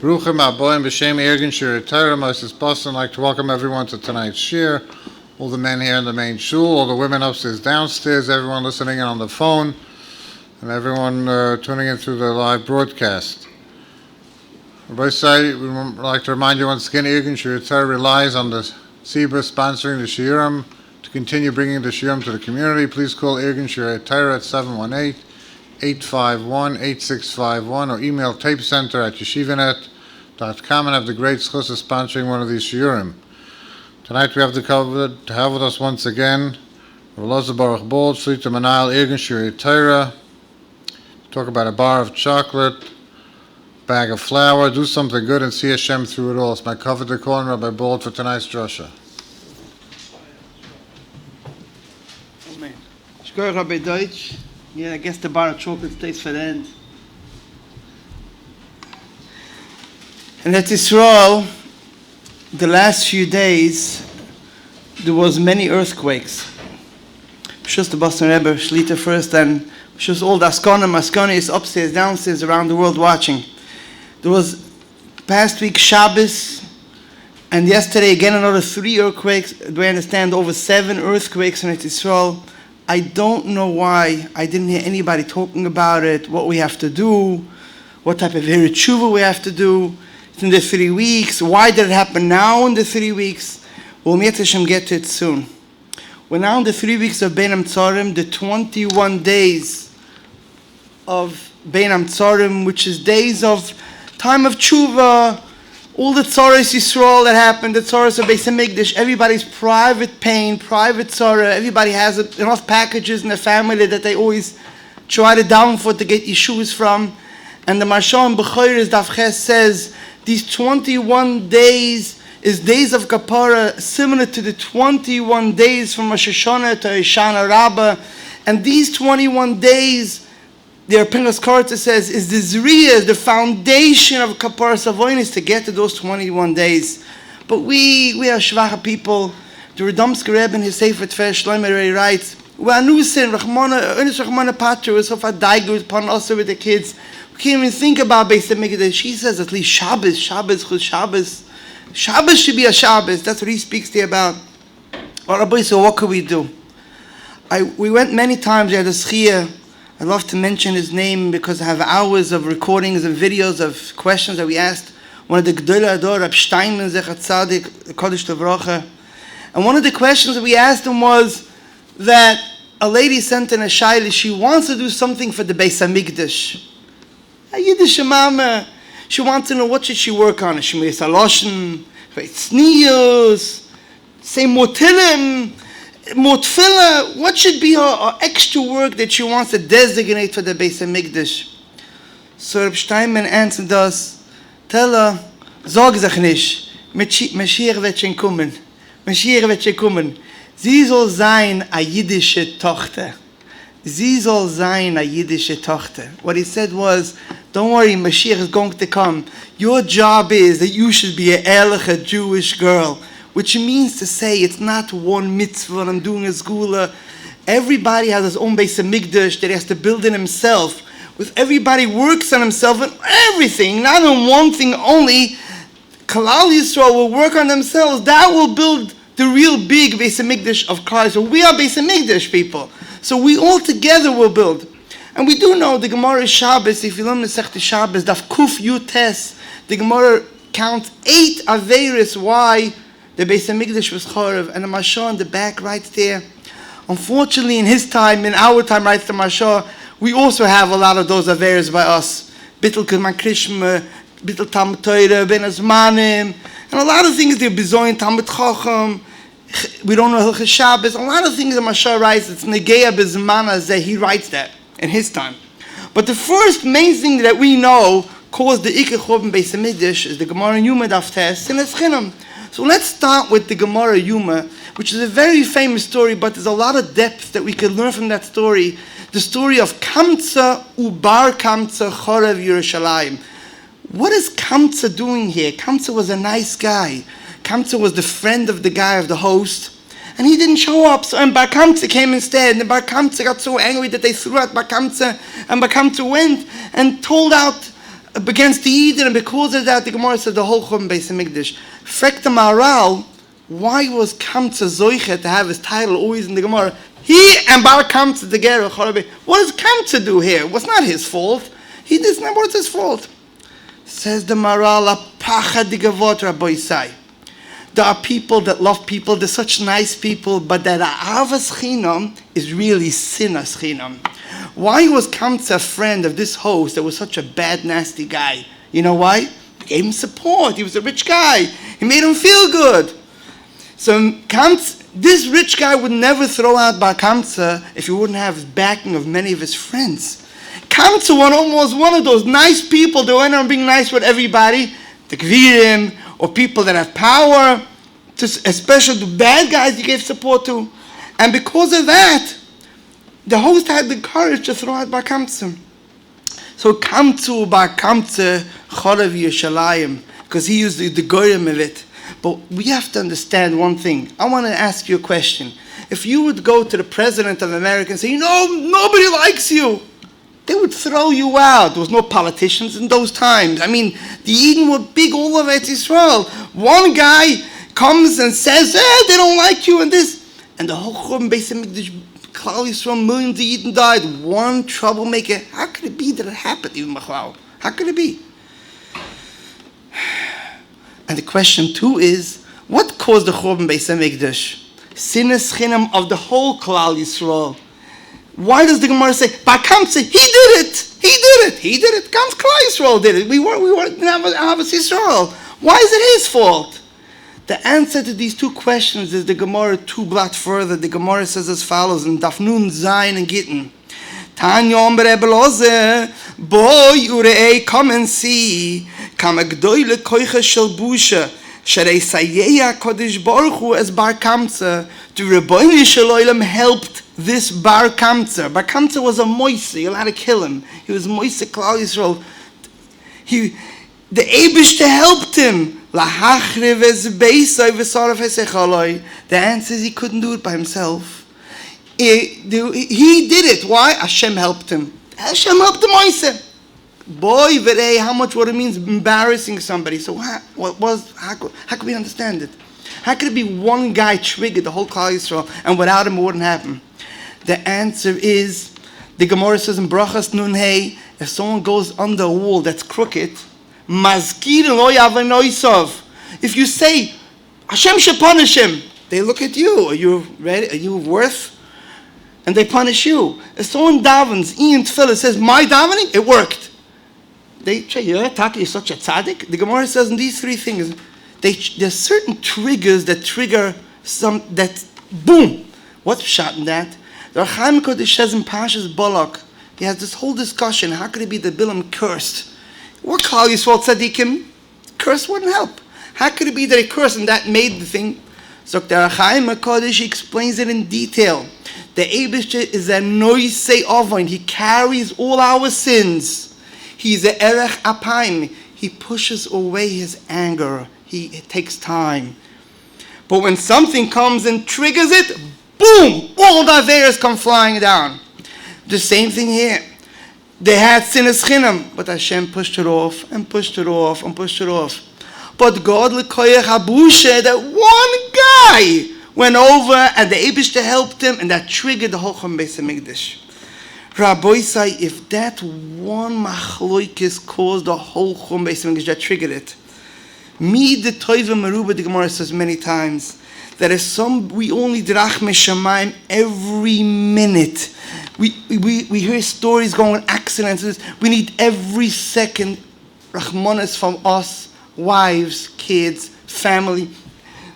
Bruchim Aboim B'Shem Ergin Shir Torah. Moses Boston, I'd like to welcome everyone to tonight's shir. All the men here in the main shul, all the women upstairs, downstairs, everyone listening in on the phone, and everyone tuning in through the live broadcast. Rabbi Say, we would like to remind you once again, Ergin Shir Torah relies on the Tzibur sponsoring the shiurim. To continue bringing the shiurim to the community, please call Ergin Shir Torah at 718-851-8651 or email tapecenter@yeshivanet.com and have the great schus of sponsoring one of these shiurim. Tonight we have the covered to have with us once again Rabbi Elazar Baruch Bold, Shlita Manal, Ergin Shir Torah. Talk about a bar of chocolate, bag of flour, do something good and see Hashem through it all. It's my covered to call on Rabbi Bold for tonight's drasha. Amen. Shkoyach Rabbi Deutsch. Yeah, I guess the bar of chocolate stays for the end. And at Israel, the last few days, there was many earthquakes. Just the Boston Rebbe, Shlita first, and just all the Askana is upstairs, downstairs, around the world watching. There was past week Shabbos, and yesterday again another 3 earthquakes. Do I understand? Over 7 earthquakes in Israel. I don't know why. I didn't hear anybody talking about it, what we have to do, what type of tshuva we have to do. It's in the 3 weeks. Why did it happen now in the 3 weeks? We'll get to it soon. We're now in the 3 weeks of Bein HaMetzarim, the 21 days of Bein HaMetzarim, which is days of time of tshuva, all the tzaras Yisrael that happened, the tzaras of Beis HaMikdash, everybody's private pain, private tzara, everybody has enough packages in their family that they always try to down for to get Yeshuas from. And the Marsha in B'choros Daf Ches says, these 21 days is days of kapara, similar to the 21 days from Rosh Hashanah to Hoshana Rabbah. And these 21 days, the Pinchas Karta says, is the zriyah, the foundation of kapara savonis to get to those 21 days. But we are shvacha people. The Radomsker Rebbe in his Sefer Tfer Shlomo writes, we are nusin, Rachmana Patra, was so far daigut upon us with the kids. We can't even think about Beis HaMikdash. She says at least Shabbos should be a Shabbos. That's what he speaks to you about. Well, Rabbi, so what could we do? We went many times. We had a schia. I love to mention his name because I have hours of recordings and videos of questions that we asked. One of the Gdolei Ador, Rabbi Steinman, Zechat Tzadik, Kodesh Levracha. And one of the questions that we asked him was that a lady sent in a shayla. She wants to do something for the Beis HaMikdash. A Yiddish mama. She wants to know what should she work on. Shmei Saloshen, Tznius, say Motilim, Motfila. What should be her extra work that she wants to designate for the Beis HaMikdash? So Reb Steinman answered us, tell her, sag sich nicht, Mashiach wird schon kommen. Mashiach wird schon kommen. Sie soll sein a Yiddische Tochter. Sie soll sein a Yiddische Tochter. What he said was, don't worry, Mashiach is going to come. Your job is that you should be an ehrliche Jewish girl, which means to say it's not one mitzvah I'm doing a skula. Everybody has his own Beis HaMikdash that he has to build in himself. With everybody works on himself and everything, not on one thing only. Kalal Yisrael will work on themselves. That will build the real big Beis HaMikdash of Christ. So we are Beis HaMikdash people. So we all together will build. And we do know the Gemara Shabbos, if you learn the Masechta Shabbos, Daf Kuf Yutes, the Gemara counts 8 Averis why the Beis HaMikdash was Chorev. And the Marsha in the back writes there, unfortunately in his time, in our time, writes the Marsha, we also have a lot of those Averis by us. Bittul K'man Krishma, Bittul Talmud Torah, Ben Azmanim, and a lot of things there, Bizoyin Talmud Chacham, we don't know Hilchos Shabbos, a lot of things the Marsha writes, it's Negeya Bizman Azeh, he writes that in his time. But the first main thing that we know caused the Ikar Churban Beis HaMikdash is the Gemara Yuma Daf Tes and Eschinam. So let's start with the Gemara Yuma, which is a very famous story, but there's a lot of depth that we can learn from that story. The story of Kamtza Ubar Kamtza Chorev Yerushalayim. What is Kamtza doing here? Kamtza was a nice guy. Kamtza was the friend of the guy of the host. And he didn't show up, so and Bar Kamtza came instead. And Bar Kamtza got so angry that they threw out Bar Kamtza, and Bar Kamtza went and told out against the Eden, and because of that, the Gemara says the whole Churban Beis Hamikdash. Frek the Maharal, why was Kamsa Zoiche to have his title always in the Gemara? He and Bar Kamsa together. What does Kamsa do here? What's not his fault? He does not. What's his fault? Says the Maharal, Pacha Digavot Rabbi Isai. There are people that love people. They're such nice people, but that Avas Chinam is really Sinas Chinam. Why was Kamsa a friend of this host that was such a bad, nasty guy? You know why? He gave him support. He was a rich guy. He made him feel good. So Kamsa, this rich guy would never throw out Bar Kamsa if he wouldn't have his backing of many of his friends. Kamsa was one of those nice people that went around being nice with everybody, the Gvirim, or people that have power, especially the bad guys he gave support to. And because of that, the host had the courage to throw out Bar Kamsa. So Kamsa Bar Kamsa Chorav Yerushalayim, because he used the goyim of it. But we have to understand one thing. I want to ask you a question. If you would go to the president of America and say, nobody likes you, they would throw you out. There was no politicians in those times. I mean, the Eden were big all over Israel. One guy comes and says, they don't like you and this. And the whole Churban Beis Hamikdash, Klal Yisrael, millions of Eden died. One troublemaker. How could it be that it happened even Machlal? How could it be? And the question too is, what caused the Churban Beis Hamikdash? Sinas Chinam of the whole Klal Yisrael. Why does the Gemara say, Bar Kamsa, he did it. Kamsa Klal Yisrael did it. We didn't have Ahavas Yisrael. Why is it his fault? The answer to these two questions is the Gemara two blot further. The Gemara says as follows in Daf Nun Zayin and Gittin. Tanya Omer Rebbe Lozer, boy urei, come and see. Kam agdoyle koicha shel busha, sharei sayeya kodesh baruch hu as Bar Kamsa. The Rebbeinu shel Olam helped this Bar Kamsa. Bar Kamsa was a moise. You're allowed to kill him. He was moise Klal Yisrael. The Eibishter helped him. The answer is he couldn't do it by himself. He did it. Why? Hashem helped him. Hashem helped the moise. Boy, Verei, how much what it means embarrassing somebody. So how could we understand it? How could it be one guy triggered the whole Klal Yisrael and without him it wouldn't happen? The answer is, the Gemara says in Brachas Nun Hey, if someone goes under a wall that's crooked, Mazkir lo yavanoisov. If you say, Hashem should punish him, they look at you. Are you ready? Are you worth? And they punish you. If someone davens, Ian Tefillah says, my davening, it worked. They say, you're such a tzaddik. The Gemara says in these three things, there's certain triggers that trigger boom. What's pshat in that? The Chaim Kodesh says in Pashas Balak, he has this whole discussion, how could it be that Bilam cursed? What Klal Yisrael tzaddikim? Curse wouldn't help. How could it be that he cursed and that made the thing? So the Chaim Kodesh explains it in detail. The Eibishter is a noisei ovain. He carries all our sins. He's a erech apayim. He pushes away his anger. It takes time. But when something comes and triggers it, boom! All the averas come flying down. The same thing here. They had sinas chinam, but Hashem pushed it off and pushed it off and pushed it off. But God l'koyach habusha, that one guy went over and the Eibishter helped him, and that triggered the whole Churban Beis Hamikdash. Rabbi say, if that one machloikis caused the whole Churban Beis Hamikdash, that triggered it. Me the Toiva Meruba, the Gemara says many times, that if we only drachme shamayim every minute. We hear stories going, accidents. We need every second rachmanis from us, wives, kids, family.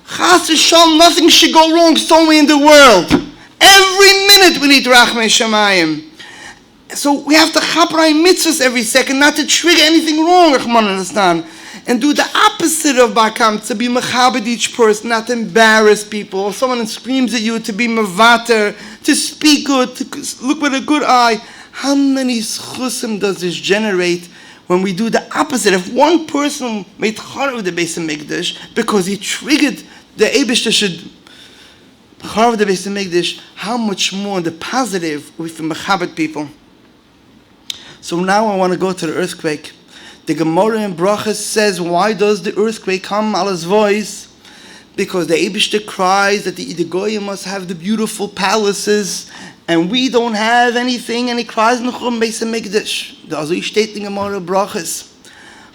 Chas v'shalom, nothing should go wrong somewhere in the world. Every minute we need rachme shamayim. So we have to chaperai mitzvahs every second, not to trigger anything wrong, rachmanis, and do the opposite of Bar Kamsa, to be mechabed each person, not to embarrass people. Or someone screams at you, to be mevater, to speak good, to look with a good eye. How many schusim does this generate when we do the opposite? If one person made charav the Beis Hamikdash because he triggered the Eibishter should charav the Beis Hamikdash, how much more the positive with the mechabed people? So now I want to go to the earthquake. The Gemara in Brachas says, why does the earthquake come? Allah's voice. Because the Eibishter cries that the Goyim must have the beautiful palaces, and we don't have anything, and he cries, Nechum Beis HaMikdash. Also he steht in Gemara Brachas.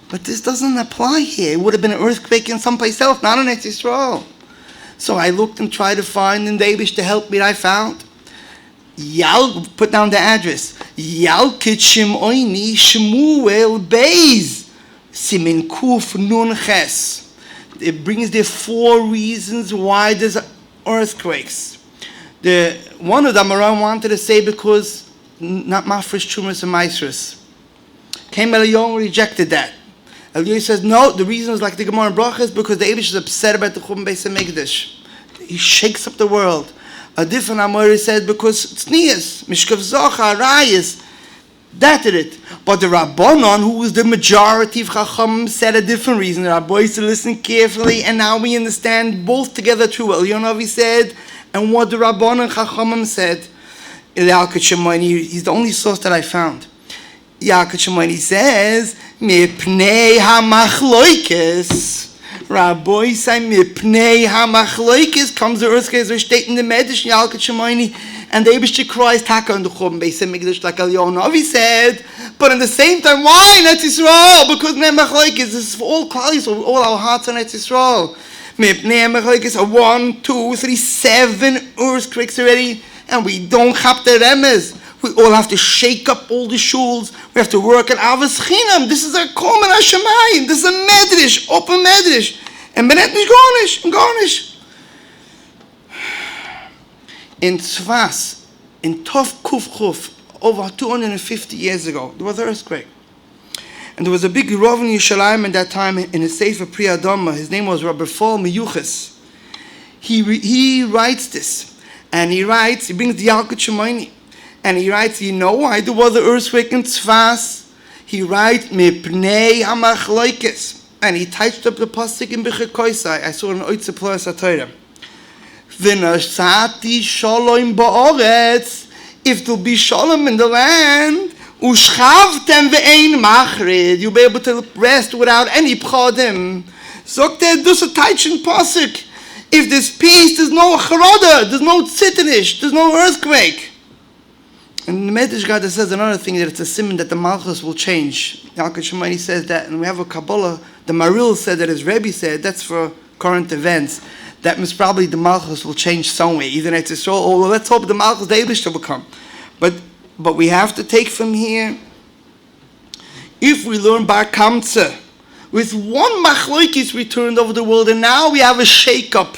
But this doesn't apply here. It would have been an earthquake in someplace else, not in Eretz Yisrael. So I looked and tried to find in the Eibush to help me. I found. Put down the address. Yalkut Shimoini Shmuel Beis Simin Kuf Nun Ches. It brings there 4 reasons why there's earthquakes. One of them Aram wanted to say because not Mafresh Chumas and Maisrus. Came Eliyahu rejected that. Eliyahu says, no, the reason is like the Gemara in Brachas because the Eibush is upset about the Churban Beis HaMikdash. He shakes up the world. A different Amori said because it's Tznius, Mishkav Zocha, Arayis. That did it. But the Rabbanon, who was the majority of Chacham, said a different reason. The Rabbi used to listen carefully, and now we understand both together true what Eliyahu said and what the Rabbanon Chachamim said. Yalkut Shimoini, he's the only source that I found. Yalkut Shimoini says, Mipnei HaMachloikes. Rabbi say Mipnei HaMachloikes comes the earthquake, we state in the Medish, Yalkut Shimoini, and the Eibishter cries Taka on the Churban Beis HaMikdash like Eliyahu said. But at the same time, why in Eretz Yisrael? Because Mipnei HaMachloikes, this is for all Klalis, all our hearts on Eretz Yisrael. Mipnei HaMachloikes are 1, 2, 3, 7 earthquakes already, and we don't have the remes. We all have to shake up all the shuls. We have to work at Avos Chinam. This is a Koman HaShemayim. This is a Medrash, open Medrash. And Benet Nish Garnish. In Tzvas, in Tov Kuf Chuf, over 250 years ago, there was an earthquake. And there was a big Rav in Yerushalayim at that time in a Sefer Pri Adama. His name was Rabbi Fall Miyuchas. He writes this. And he brings the Yalkut Shimoini. And he writes, you know why there was an earthquake in Tzfas? He writes, Mipnei HaMachloikes. And he typed up the pasuk in Bechir Koisai. I saw it in Oitze Ploas HaTorah. V'nasati shalom ba'oretz. If there'll be shalom in the land, u'shchavtem ve'ein machrid. You'll be able to rest without any pchadim. Zokter dus a taichin pasuk. If there's peace, there's no charoda, there's no tzitanish, there's no earthquake. And the Medrash Gada says another thing, that it's a simon that the Malchus will change. Yalkut Shimoini says that, and we have a Kabbalah, the Maril said that, as Rabbi said, that's for current events. That means probably the Malchus will change some way, either Eretz Yisrael, or let's hope the Malchus, the Eibishter will come. But we have to take from here, if we learn Bar Kamtzah, with one Machloikis we turned over the world, and now we have a shake-up.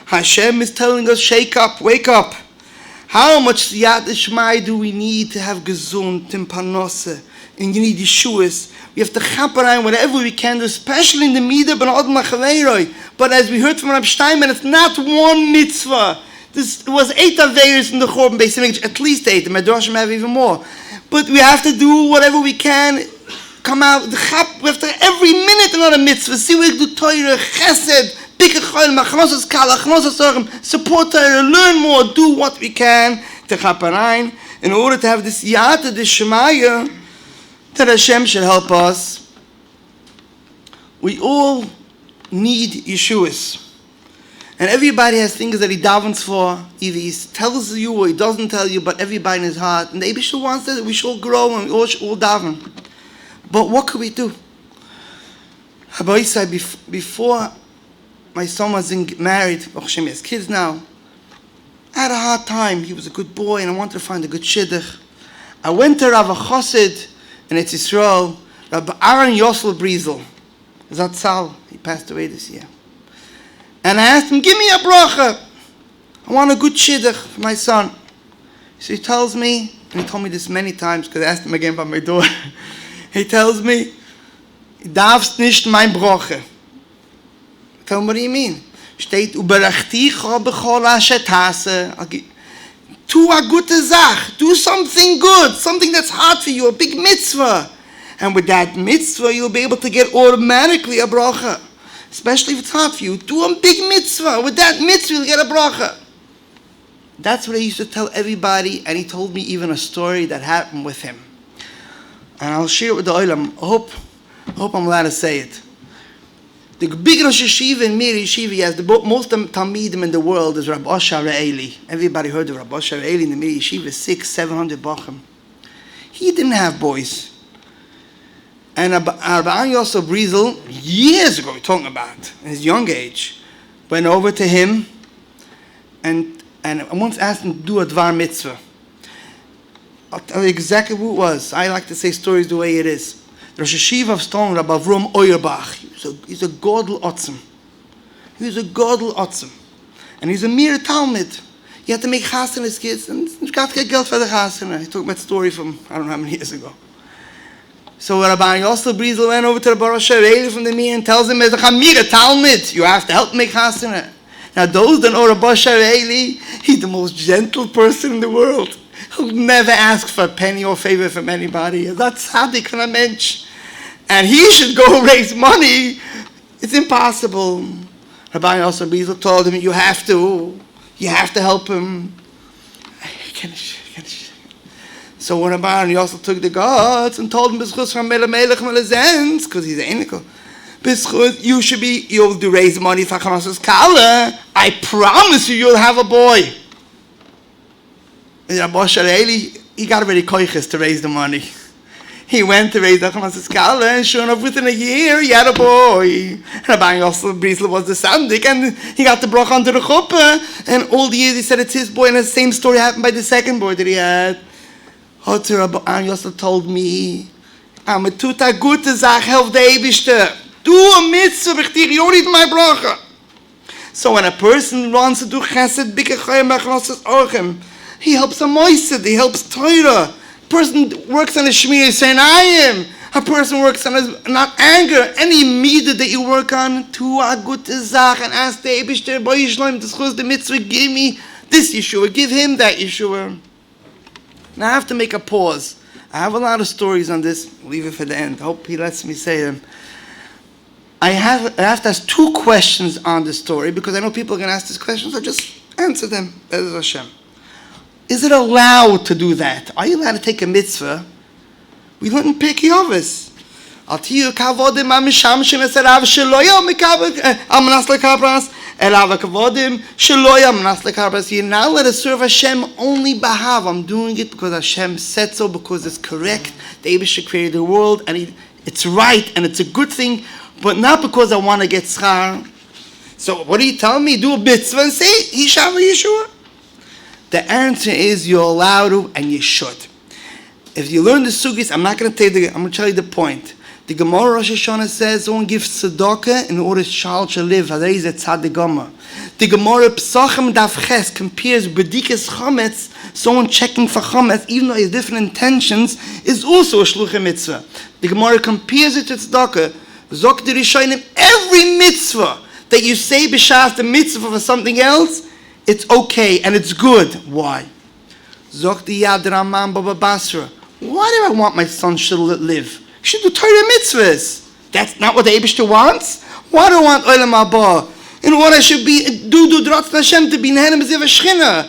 Hashem is telling us, shake up, wake up. How much Yad Ishmai do we need to have Gesund and Parnassah? And you need Yeshuas. We have to chaperayim whatever we can do, especially in the Midah ben Adam HaChaveiroi. But as we heard from Rabbi Steinman, it's not one mitzvah. There was 8 Aveiros in the Churban Beis HaMikdash, at least 8. The Medrashim have even more. But we have to do whatever we can. Come out, we have to every minute another mitzvah. See we do Torah, Chesed, support Torah, learn more, do what we can to chaperayim in order to have this yata, this shemaya, that Hashem should help us. We all need Yeshuas. And everybody has things that he davens for. Either he tells you or he doesn't tell you, but everybody in his heart. And the Eibishter wants that we should all grow and we all should all daven. But what could we do? Rabbi said, before my son was married, Hashem has kids now, I had a hard time. He was a good boy and I wanted to find a good shidduch. I went to Rav Chosid in Eretz Yisrael, Rabbi Aaron Yosel Brizel, Zatzal, he passed away this year. And I asked him, give me a bracha. I want a good shidduch for my son. So he tells me, and he told me this many times because I asked him again about my daughter. He tells me, darfst nicht mein bracha. Tell him, what do you mean? Steht, uberachticha b'chol ashetase. Do a gute Sach. Do something good. Something that's hard for you. A big mitzvah. And with that mitzvah, you'll be able to get automatically a bracha. Especially if it's hard for you. Do a big mitzvah. With that mitzvah, you'll get a bracha. That's what I used to tell everybody. And he told me even a story that happened with him. And I'll share it with the Olam. I hope I hope I'm allowed to say it. The big Rosh Yeshiva in Mir Yeshiva, he has the most Talmidim in the world is Rabbi Re'eli. Everybody heard of Rabbi Re'eli in the Mir Yeshiva, 600-700 Bachim. He didn't have boys. And Rabbi Yosef Brizel, years ago, we're talking about, in his young age, went over to him and I once asked him to do a Dvar Mitzvah. I'll tell you exactly who it was. I like to say stories the way it is. Rosh Yeshiva of Stone, Rabbi Avram Auerbach. He's a Godel Otzim. He's a Godel Otzim. And he's a mere Talmud. He had to make chas in his kids, and he got to get geld for the chas. He took that story from, I don't know how many years ago. So Rabbi Yosef Brizel went over to the Baruch Re'eli from the Mir and tells him, "There's a Chamira Talmud. You have to help make chasana." Now those that know Rabbi Re'eli, he's the most gentle person in the world. He'll never ask for a penny or favor from anybody. That's tzaddik and a mensch. And he should go raise money. It's impossible. Rabbi Yosef Brizel told him, you have to help him. So when Rabbi Yosef took the gods and told him, because he's an Enikel, you'll do raise money for Chanas's Kala. I promise you'll have a boy. And Rabbi Re'eli, he got already koiches to raise the money. He went to raise the Chanas's Kala, and sure enough, within a year, he had a boy. Rabbi Yosef Brizel was the sandik, and he got the brach under the chuppah, and all the years he said it's his boy, and the same story happened by the second boy that he had. Rabbi Yosef told me, I'm a tuta gute Sach, help the Eibishter. Do a mitzvah, you don't need my bracha. So when a person wants to do chesed, he helps a moisid, he helps Torah. A person works on a shmir, saying, I am. A person works on not anger, any midah that you work on, to a gute Sach, and ask the Eibishter, Boy Yishloim, the mitzvah, give me this Yeshua, give him that Yeshua. Now I have to make a pause. I have a lot of stories on this. I'll leave it for the end. I hope he lets me say them. I have to ask two questions on the story because I know people are going to ask these questions. So just answer them. Be'ez Hashem. Is it allowed to do that? Are you allowed to take a mitzvah? We learn in Pirkei Avos. You're not allowed to serve Hashem only b'ahav. I'm doing it because Hashem said so, because it's correct. The Eibishter created the world, and it's right, and it's a good thing, but not because I want to get schar. So what are you telling me? Do a mitzvah and say, Hishav Yeshua? The answer is you're allowed to, and you should. If you learn the sugis, I'm going to tell you the point. The Gemara Rosh Hashanah says someone gives tzedakah in order child shall live. The Gemara Psachim Daf Ches compares bedikas chametz, someone checking for chametz, even though he has different intentions, is also a shluchah mitzvah. The Gemara compares it to tzedakah. Zok the Rishonim, every mitzvah that you say b'shas the mitzvah for something else, it's okay and it's good. Why? Zok the Yad Raman Baba Basra. Why do I want my son to live? You should do Torah mitzvahs. That's not what the Eibishter wants. Why do I want Olam Haba? And what I should be, do Dratz Hashem to be Nehenim Ziv Shchina.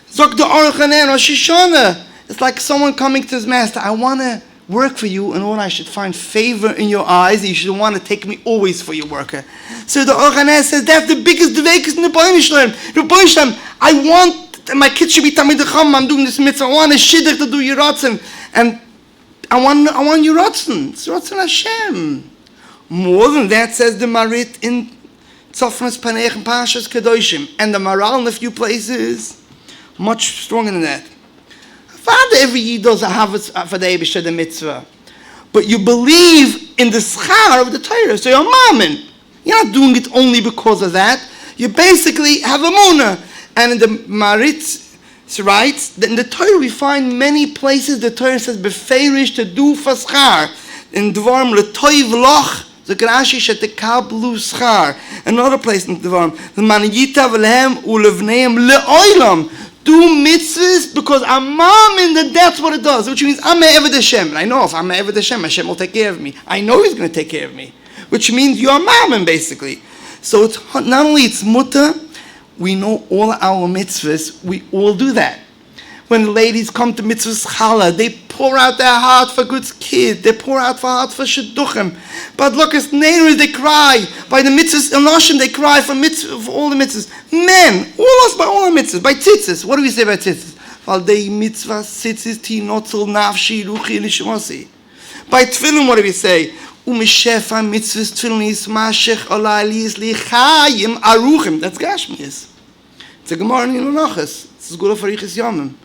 Zok the Aruch Hanan Rosh Hashanah. It's like someone coming to his master. I want to work for you, and what I should find favor in your eyes, and you should want to take me always for your worker. So the Aruch Hanan says that's the biggest dvekus in the Bnei Yisrael. The Bnei Yisrael, I want my kids should be Talmid Chacham. I'm doing this mitzvah. I want a shidduch to do your ratzon, and I want your ratzon. It's ratzon Hashem. More than that, says the Marit in Tzofnas Paneich and Pashas Kedoshim, and the Maral in a few places, much stronger than that. Father, every Yid does a havas for the Eibishter, the mitzvah, but you believe in the schar of the Torah, so you're mammon. You're not doing it only because of that. You basically have a munah. And in the Marit writes that in the Torah we find many places the Torah says beferish to do for schar. In Dvarim letoiv loch the Rashi shetekablu schar. Another place in Dvarim the maniyita v'lehem ulevneim leolam. Do mitzvahs because I'm mammon that that's what it does, which means I'm Eved Hashem. And I know if I'm Eved Hashem, Hashem will take care of me. I know He's going to take care of me, which means you're mammon basically. So it's not only it's mutter, we know all our mitzvahs. We all do that. When the ladies come to mitzvahs challah, they pour out their heart for good kid. They pour out for heart for shidduchim. But look, as neighbors, they cry. By the mitzvahs, Anoshim, they cry for all the mitzvahs. Men, all us by all the mitzvahs. By tzitzis. What do we say by tzitzis? By tzitzis tinotzel nafshi ruchi nishmasi. By tefillin, what do we say? Umishefa mitzvahs tefillin ismashech olaylis lichayim aruchim. That's Gashmias. It's a Gemara in Yonachas. It's good for Yichis Yomim.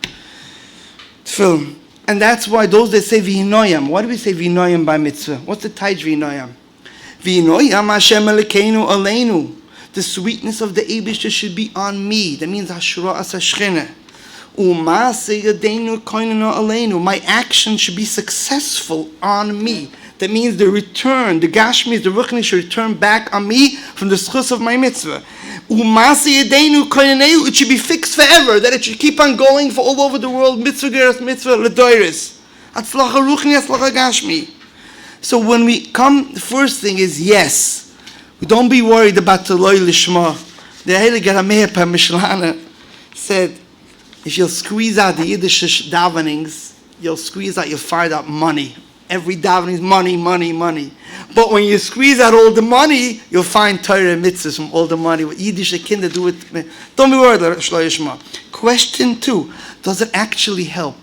Tefillin. And that's why those that say V'hinoyam. Why do we say V'hinoyam by mitzvah? What's the taich V'hinoyam? V'hinoyam Hashem Elokeinu Aleinu. The sweetness of the Eibishter should be on me. That means Hashra As Hashchina. U'maaseh Yadeinu Koinenu Aleinu. My action should be successful on me. That means the return, the Gashmis, the Ruchni should return back on me from the schus of my mitzvah. U'maaseh Yadeinu Koinenu. It should be fixed forever. That it should keep on going for all over the world. Mitzvah geras mitzvah ledoiris. Atzlacha Ruchni, Atzlacha Gashmi. So when we come, the first thing is yes. Don't be worried about the loy lishma. The Heilige Rameir Mishlana said, if you'll squeeze out the Yiddish davenings, you'll find out money. Every davening is money, money, money. But when you squeeze out all the money, you'll find Torah and mitzvahs from all the money. What Yiddish kinder do it. Don't be worried, Shlo Yishma. Question 2, does it actually help?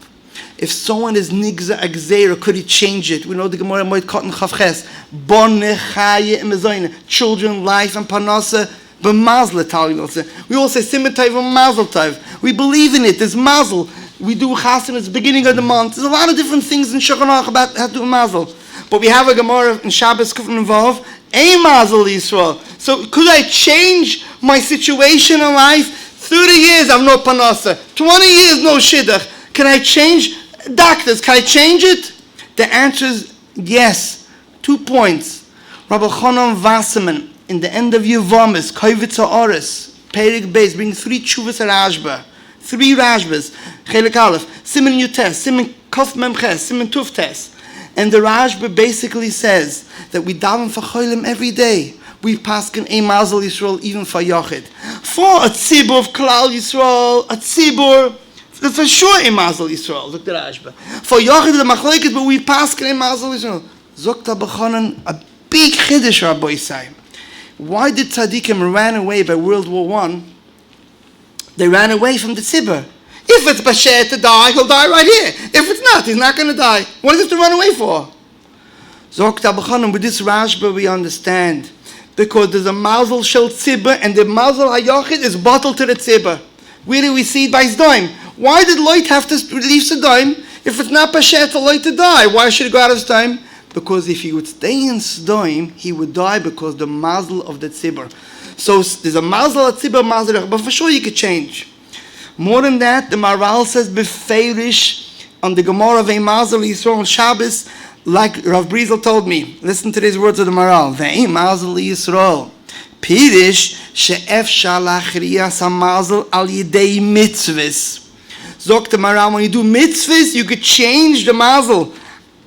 If someone is nigza agzera, could he change it? We know the Gemara Moed Cotton Chavches. Bonne chaye imezayne. Children, life, and panasa. B'mazle talim. We all say simatayv and mazel tayv. We believe in it. There's mazel. We do chasim at the beginning of the month. There's a lot of different things in Shulchan Aruch about how to do mazel. But we have a Gemara in Shabbos Kufin Vav. A mazel Yisrael. So could I change my situation in life? 30 years I've no panasa. 20 years no shidduch. Can I change? Doctors, can I change it? The answer is yes. 2 points. Rabbi Chanan Wasserman, in the end of Yevamis, Koivitz Ha'oris, Perik Beis, bring 3 tshuvas Rashba. 3 Rashbas. Chelik Aleph, Siman Yutes, Siman Kof Memches, Siman Tuftes. And the Rashba basically says that we daven for Cholim every day. We paskin a Mazel Yisrael even for Yochid. For a tzibur of Klal Yisrael, a tzibur, for sure a Mazel Yisrael, Dr. Rashba. For Yochid the Machlekes, but we paskin a Mazel Yisrael. Zokta B'chanan, a big chiddush, Rabbi Yisai. Why did tzaddikim ran away by World War I? They ran away from the tzibur. If it's basher to die, he'll die right here. If it's not, he's not going to die. What is it to run away for? Zokta B'chanan, with this Rashba we understand. Because there's a mazel shel tzibur, and the mazel hayochid is bottled to the tzibur. Where do we see it by Sdoim? Why did Loit have to leave Sdoim? If it's not basher for Loit to die, why should he go out of Sdoim? Because if he would stay in Sdoim, he would die because the mazel of the tzibur. So there's a mazel of tzibur, mazel, but for sure you could change. More than that, the Maral says befeirish on the Gemara of a mazel Yisrael on Shabbos, like Rav Brizel told me. Listen to these words of the Maral. Ve'im mazel Yisrael. Pirish she'efshar lachriyas hamazel al yidei mitzvahs. Zok the Maral, when you do mitzvahs, you could change the mazel.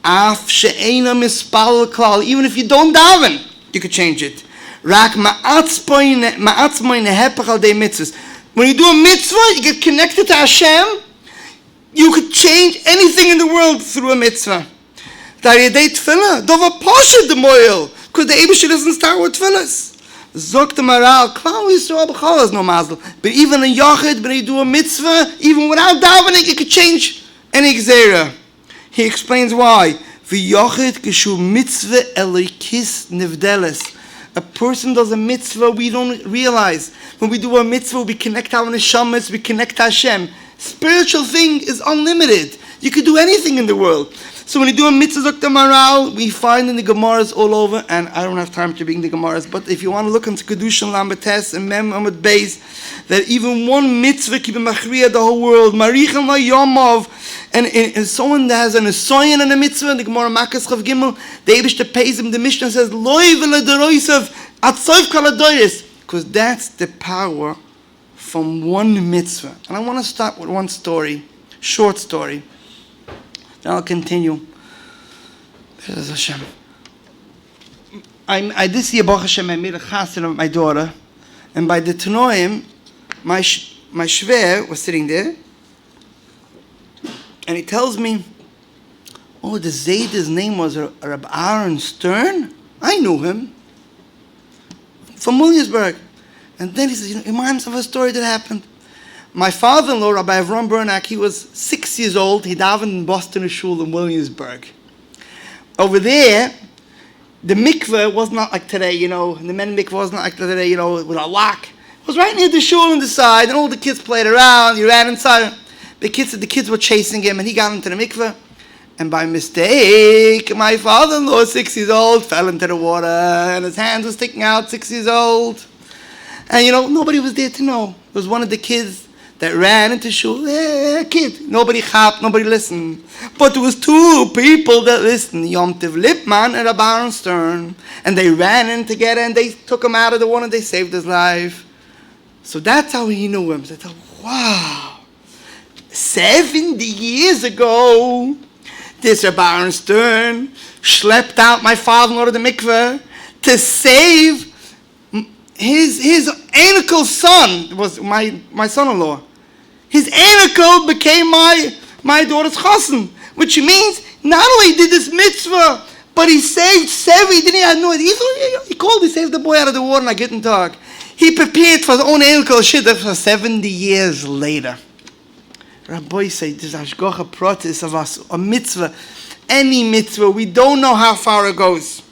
Af she'ena mispal klal. Even if you don't daven, you could change it. Rak ma'atzmoin hepach al dei mitzvahs. When you do a mitzvah, you get connected to Hashem. You could change anything in the world through a mitzvah. Because the Eibusher doesn't start with tefillas. Zok the Maral, Klal Yisrael b'chol has no mazel. But even in Yochid, when you do a mitzvah, even without davening, you could change any gzeira. He explains why. V'Yochid kishu mitzvah elikis nivdeles. A person does a mitzvah we don't realize. When we do a mitzvah, we connect our neshamas, we connect to Hashem. Spiritual thing is unlimited. You could do anything in the world. So when you do a mitzvah Dr. Maral, we find in the Gemaras all over, and I don't have time to bring the Gemaras, but if you want to look into Kedushin Lambetes and Mem Amud Beis, that even one mitzvah keep machriya the whole world, Marichan la Yomov, and someone that has an Esoyan and a mitzvah, the Gemara Makas Chav Gimel, the Eibishter pays him, the Mishnah says, Loi v'ledaroisav atzoiv kaladoyres, because that's the power from one mitzvah. And I want to start with one story, short story. Then I'll continue. Hashem. This year, Baruch Hashem, I made a chassan of my daughter, and by the Tanoim, my shver was sitting there, and he tells me, Oh, the Zayda's name was Rabbi Aaron Stern? I knew him. From Williamsburg. And then he says, it reminds me of a story that happened. My father-in-law, Rabbi Avram Bernak, he was 6 years old. He davened in Boston Shul in Williamsburg. Over there, the mikveh was not like today, the men mikveh was not like today, with a lock. It was right near the shul on the side, and all the kids played around. He ran inside. The kids were chasing him, and he got into the mikveh. And by mistake, my father-in-law, 6 years old, fell into the water, and his hands were sticking out, 6 years old. And nobody was there to know. It was one of the kids that ran into shul. Hey, kid. Nobody chapped, nobody listened. But there was two people that listened, Yom Tiv Lipman and Rabbi Aaron Stern. And they ran in together, and they took him out of the water, and they saved his life. So that's how he knew him. So I thought, wow. 70 years ago, this Rabbi Aaron Stern schlepped out my father-in-law to the mikveh to save his uncle son, was my son-in-law. His uncle became my daughter's chassan, which means not only did this mitzvah, but he saved Sevi. Didn't he have no idea? He called, he saved the boy out of the water, and I get in talk. He prepared for his own uncle shidduch for 70 years later. Rabbi said, this hashgacha pratis of us, a mitzvah, any mitzvah, we don't know how far it goes.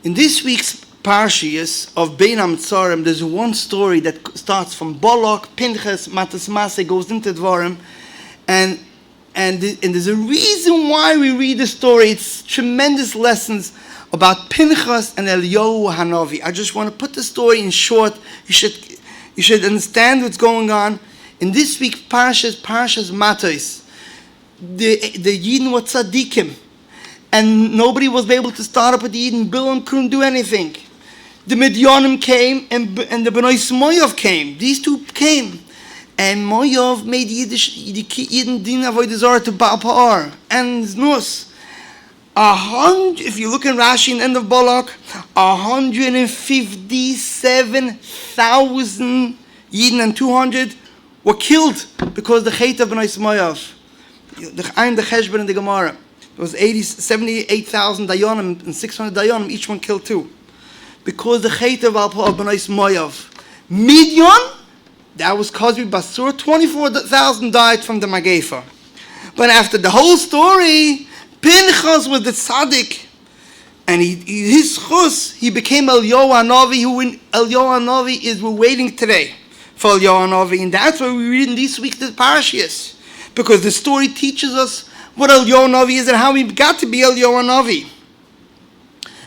In this week's Parshiyas of Bein HaMetzarim, there's one story that starts from Balak, Pinchas, Matas Maseh, goes into Dvarim, and there's a reason why we read the story. It's tremendous lessons about Pinchas and Eliyahu Hanavi. I just want to put the story in short. You should understand what's going on. In this week's Parshas Matos, the Yidden were tzaddikim, and nobody was able to start up with the Yidden. Bilam couldn't do anything. The Midyanim came, and the Bnei Moav came. These two came. And Moav made Yidden din avodah zarah to Baal Pa'ar and Znus. If you look in Rashi in the end of Balak, 157,000 Yidden and 200 were killed because the Chet of Bnei Moav. The Cheshbon in the Gemara. There was 78,000 Dayanim and 600 Dayanim, each one killed two. Because the Chet of Bnei Moav. Midyan, that was Kozbi Basur, 24,000 died from the Magefa. But after the whole story, Pinchas was the tzaddik, and his chus, he became Eliyahu Hanavi, who in Eliyahu Hanavi we're waiting today for Eliyahu Hanavi, and that's why we read in this week's Parashiyas, because the story teaches us what Eliyahu Hanavi is and how he got to be Eliyahu Hanavi.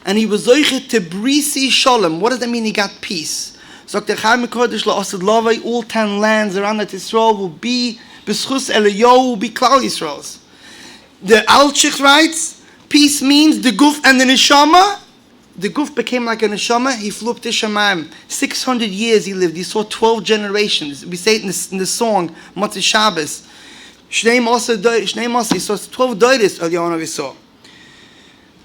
And he was zoichet to brisi shalom. What does that mean? He got peace. So the Chaim Kodesh la'asad lavai, all 10 lands around that Yisrael will be b'schus Eliyahu, will be Klal Yisrael's. The Alchich writes, peace means the guf and the neshama. The guf became like a neshama. He flew up to Shemaim. 600 years he lived. He saw 12 generations. We say it in the song Motzei Shabbos. Shnei Masa, he saw 12 doiris Eliyahu Hanavi saw.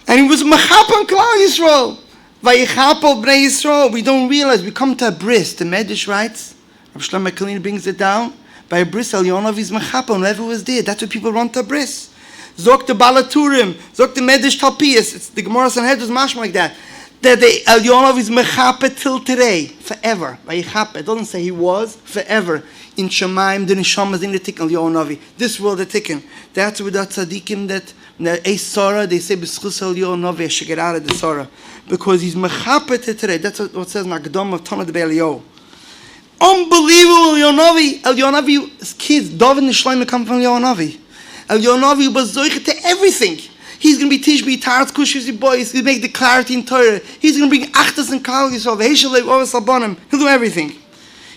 And he was mechapon Klal Yisrael. Vayichapol Bnei Yisrael. We don't realize. We come to a bris. The Medrash writes, Rav Shlomo Kalin brings it down. By a bris, Eliyahu Hanavi is mechapon. Whoever was there, that's what people run to a bris. Zok the Balaturim, Zok the Medrash Talpias. It's the Gemara Sanhedrin mashma like that. That the Eliyahu Hanavi is mechapet till today, forever. Vayichapet. It doesn't say he was, forever. In Shemaim, the Neshamas in the Tikkun Eliyahu Hanavi. This world the Tikkun. That's with the tzaddikim that a Sarah, they say b'schus Eliyahu Hanavi, I should get out of the Sarah. Because he's mechapet till today. That's what says in Akdam of Tanah de Eliyahu. Unbelievable Eliyahu Hanavi. Eliyahu Hanavi's kids, David and Shlomo come from Eliyahu Hanavi. Eliyahu Hanavi was zoichet to everything. He's going to be Tishbi, Taratz, Kushis, boys. He's going to make the clarity in Torah. He's going to bring Achtas and Kal Yisrael. He'll do everything.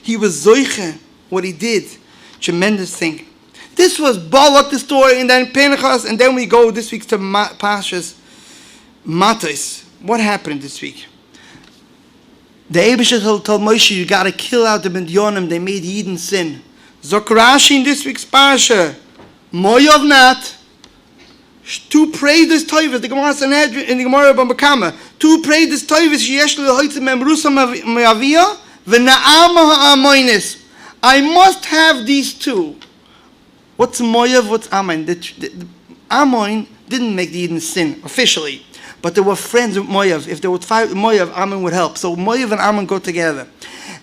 He was zoichet, what he did. Tremendous thing. This was Balak, the story, and then Pinchas, and then we go this week to Pashas Matos. What happened this week? The Eibusha told Moshe, you got to kill out the Midyanim. They made Yidden sin. Zokrashi in this week's Pasha. Moav not. To pray this Toivus, the Gemara Sanhedrin, in the Gemara Bambakama. To pray this Toivus, Yesh Lehoitze Memrusa Me'aviyah, V'na'ama ha'amoinis. I must have these two. What's Moav, what's Amen? Ammon didn't make the Yidden sin officially, but they were friends with Moav. If they would fight with Moav, Ammon would help. So Moav and Ammon go together.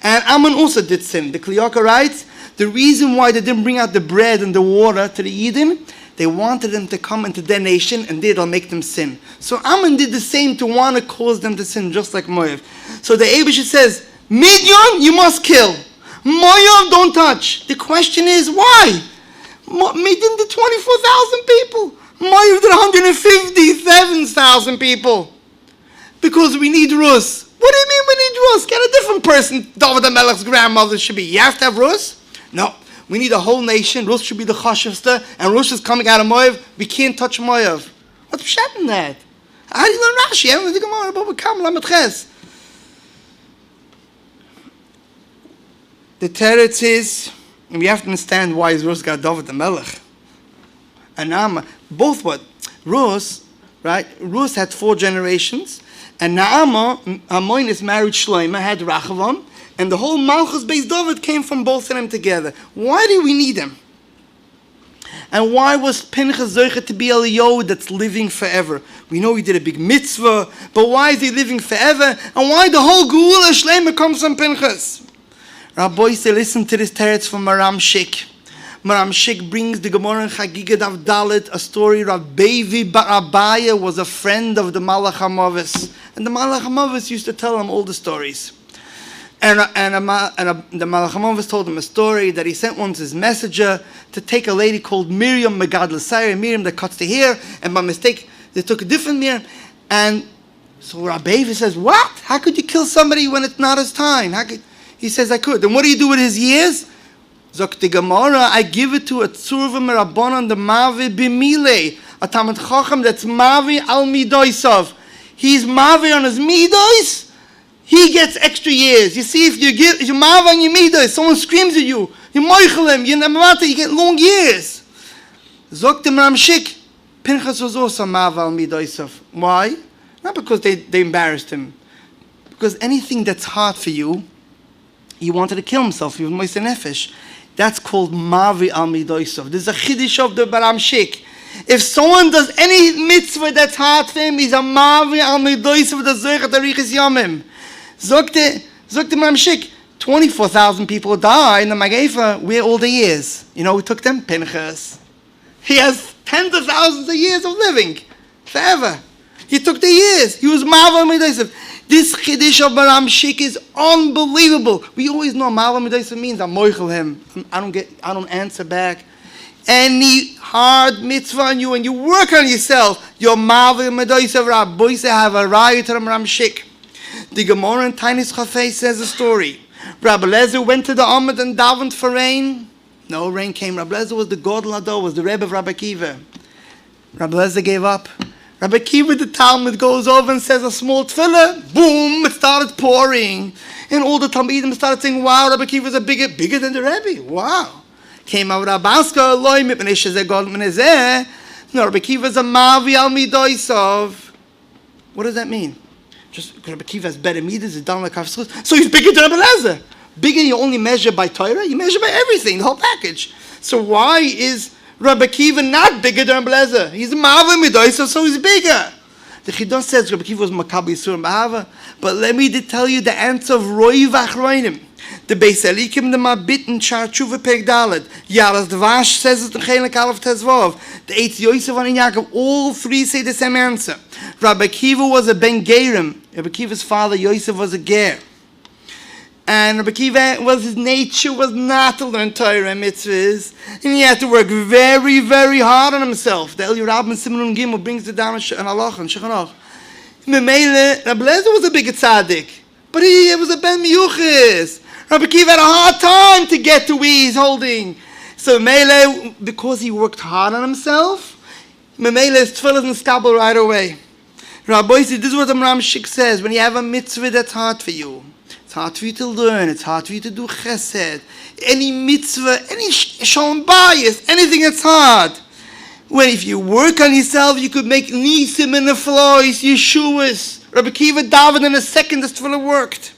And Ammon also did sin. The Kliyaka writes, the reason why they didn't bring out the bread and the water to the Yidden, they wanted them to come into their nation and it'll make them sin. So Ammon did the same to want to cause them to sin, just like Moav. So the Eibusha says, Midian, you must kill. Moav, don't touch. The question is, why? Midian did 24,000 people. Moav did 157,000 people. Because we need Rus. What do you mean we need Rus? Get a different person. David HaMelech's grandmother should be. You have to have Rus? No. We need a whole nation. Rus should be the chashivsta. And Rus is coming out of Moav. We can't touch Moav. What's pshat in that? How do you learn Rashi? The teretz is, and we have to understand why is Rus got David HaMelech. And Naama, both what? Rus, right? Rus had 4 generations. And Naama, Amonis married Shloima, had Rachavam. And the whole Malchus Beis David came from both of them together. Why do we need them? And why was Pinchas Zoichet to be Eliyahu that's living forever? We know he did a big mitzvah, but why is he living forever? And why the whole Geula Shleima comes from Pinchas? Rabbi say, listen to this teretz from Maram Shik. Maram Shik brings the Gemara in Chagiga Daf Dalet, a story. Rabbi Bar Abaya was a friend of the Malach HaMavis. And the Malach HaMavis used to tell him all the stories. And the Malach HaMavis told him a story that he sent once his messenger to take a lady called Miriam Megad L'Sayr, Miriam that cuts the hair, and by mistake they took a different Miriam. And so Rabbi says, what? How could you kill somebody when it's not his time? He says, I could. Then what do you do with his years? Zok the Gemara, I give it to a tzurva merabonon the mavi b'mile, a Talmid Chacham that's mavi al midoisav. He's mavi on his midos. He gets extra years. You see, if you give you mavi on your midos, someone screams at you, you moichel him, you get long years. Zok the Maram Shik, Pinchas was also mavi al midoisav. Why? Not because they embarrassed him. Because anything that's hard for you, he wanted to kill himself. He was moist nefesh. That's called Mavi al Midoisov. There's a chiddush of the Maram Shik. If someone does any mitzvah that's hard for him, he's a Mavi al Midoisov, the Zoichet Arichis Yomim. Zokte Maram Shik, 24,000 people died in the Magefa. Where all the years? You know who took them? Pinchas. He has tens of thousands of years of living. Forever. He took the years. He was Mavi al Midoisov. This Chiddush of Maram Shik is unbelievable. We always know Malam Midaisa means I'm moichel him. I don't answer back. Any hard mitzvah on you and you work on yourself, your Malam Midaisa Rabbi have a riot to the Maram Shik. The Gemara in Tainis Chafei says a story. Rabbi Lezer went to the Amud and davened for rain. No rain came. Rabbi Lezer was the Gadol Hador, was the Rebbe of Rabbi Akiva. Rabbi Lezer gave up. Rabbi Akiva, the Talmud, goes over and says a small tefillah. Boom! It started pouring. And all the Talmidim started saying, wow, Rabbi Akiva is bigger than the Rebbe. Wow. Came out Rabbi Aska, Eloi, Mipnei Shezeh God Menezeh. No, Rabbi Akiva is a Mavi al Midoisov. What does that mean? Just because Rabbi Akiva has better midas, it's done like Hafschus. So he's bigger than Rabbi Lezer. Bigger, you only measure by Torah, you measure by everything, the whole package. So why is Rabbi Akiva not bigger than Rabbi Lezer? He's a Ma'ava Midoisov, so he's bigger. The Chidon says Rabbi Akiva was Makabi Yisur and Bahava, but let me tell you the answer of Roi Vachroinim. The Beis Elikim, the Mabit, and Shar Tshuva Perek Dalet. Yaras Dvash says it in Chelik Aleph Tezvov. The Eitz Yosef and Yaakov, all three say the same answer. Rabbi Akiva was a Ben Gerim. Rabbi Akiva's father Yosef was a Ger. And Rabbi Akiva, his nature was not to learn Torah and mitzvahs. And he had to work very, very hard on himself. The Eliyah Rabbin Simon Gimel brings it down in Allah and Shechanach. Memele, Rabbi Lezer was a big tzaddik. But he was a Ben Miyuchis. Rabbi Akiva had a hard time to get to where he's holding. So Memele, because he worked hard on himself, Memele's tefillah and skabel right away. Rabbi said, this is what the Maram Shik says, when you have a mitzvah that's hard for you. It's hard for you to learn. It's hard for you to do chesed. Any mitzvah, any shalom bayis, anything that's hard. When if you work on yourself, you could make nisim and neflois, yeshuas. Rabbi Akiva davened in a second, this tefillah worked.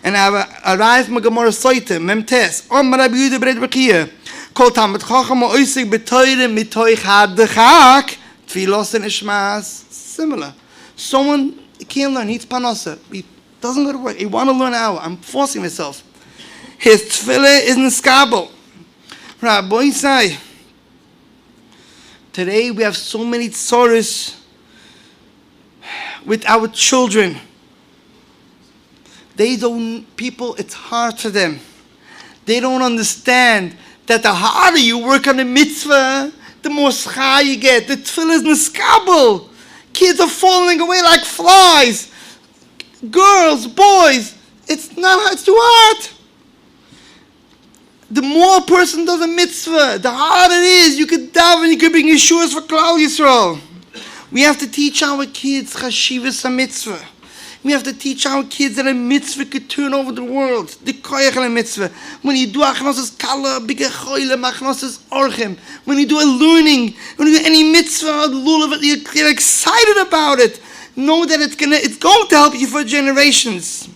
And I arrived at Gemara Soite, Memtes, Om Rabbi Yehuda Bred Bakia, Kol Talmid Chacham Oisig B'Toyre Mitoich Had Dechak, Tfilos and Ishmaas, similar. Someone can't learn, needs panasa. He doesn't go to work. He want to learn an hour. I'm forcing myself. His tefillah is niskabel. Rabbi say, today we have so many tzoros with our children. It's hard for them. They don't understand that the harder you work on the mitzvah, the more schar you get. The tefillah is niskabel. Kids are falling away like flies. Girls, boys, it's too hard. The more a person does a mitzvah, the harder it is. You could daven, you could bring yeshuas for Klal Yisrael. We have to teach our kids chashivas a mitzvah. We have to teach our kids that a mitzvah could turn over the world. The koyach a mitzvah. When you do achnosas kala, bigger choyle, achnosas orchem. When you do a learning, when you do any mitzvah, lulav, you're excited about it. Know that it's going to help you for generations.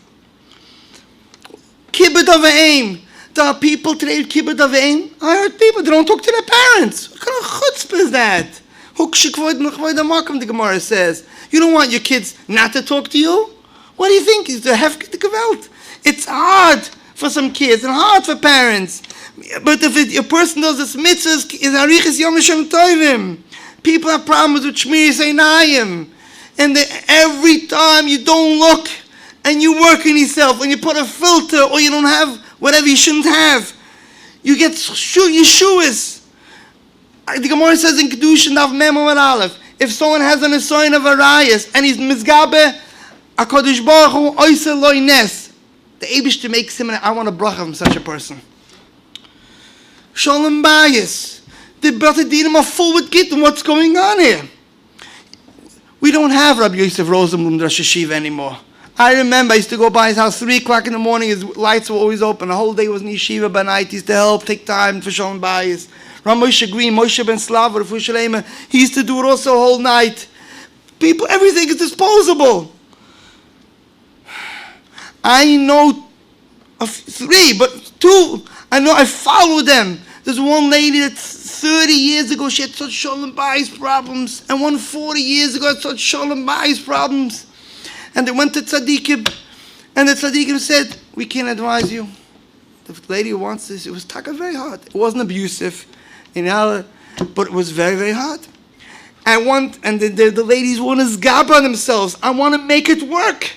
Kibbut of aim. There are people today with kibbut of aim. I heard people, they don't talk to their parents. What kind of chutzpah is that? The Gemara says. You don't want your kids not to talk to you? What do you think? Is the hefke gewalt? It's hard for some kids and hard for parents. But if a person does this mitzvahs, is arichas yom shem tovim. People have problems with shmiras einayim. And every time you don't look and you work on yourself, when you put a filter or you don't have whatever you shouldn't have, you get yeshuas. The Gemara says in Kedushin Daf Mem Amud Aleph, if someone has an assignment of arayas and he's mizgabe, HaKadosh Baruch Hu oiseh lo nes, the Eibishter makes him, I want a bracha from such a person. Shalom bayis. The B'nai Dinim are full with gittin. What's going on here? We don't have Rabbi Yosef Rosenblum Rosh Hashiva anymore. I remember I used to go by his house 3 o'clock in the morning. His lights were always open. The whole day was in yeshiva by night. He used to help, take time for Shalom bayis. Ram Moshe Green, Moshe Ben Slava, Refu Shalema, he used to do it also a whole night. People, everything is disposable. I know of 3, but 2, I follow them. There's one lady that 30 years ago, she had such Shalom bayis problems, and one 40 years ago had such Shalom bayis problems. And they went to tzaddikim, and the tzaddikim said, we can't advise you. The lady who wants this, it was very hard. It wasn't abusive. But it was very, very hard. The ladies want to zgab on themselves. I want to make it work.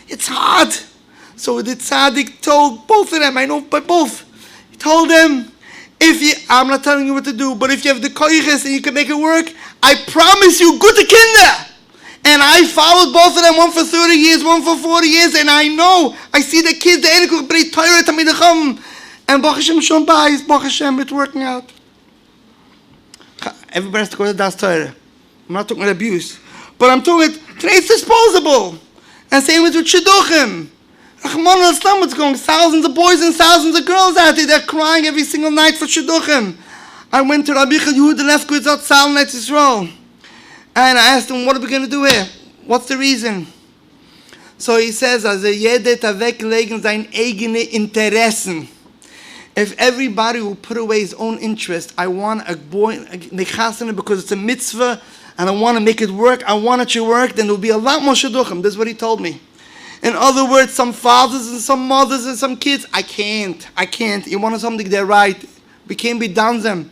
It's hard. So the tzaddik told both of them, I know by both. He told them, I'm not telling you what to do, but if you have the koyches and you can make it work, I promise you, gute Kinder. And I followed both of them, one for 30 years, one for 40 years, and I see the kids, the enikul, b'rei Torah, tamid chacham, and Baruch Hashem, Shalom bayis, Baruch Hashem, it's working out. Everybody has to go to Das Torah. I'm not talking about abuse. But I'm talking, today it's disposable. And same with Shidduchim. Rahman al-Islam, what's going on? Thousands of boys and thousands of girls out there, they're crying every single night for Shidduchim. I went to Rabbi Yehuda Lefkowitz at Salon Yisrael. And I asked him, what are we going to do here? What's the reason? So he says, also jeder weglegen sein eigene Interessen. If everybody will put away his own interest, I want a boy, because it's a mitzvah, and I want to make it work, I want it to work, then there will be a lot more shidduchim. This is what he told me. In other words, some fathers and some mothers and some kids, I can't. You want something, they're right. We can't be done them.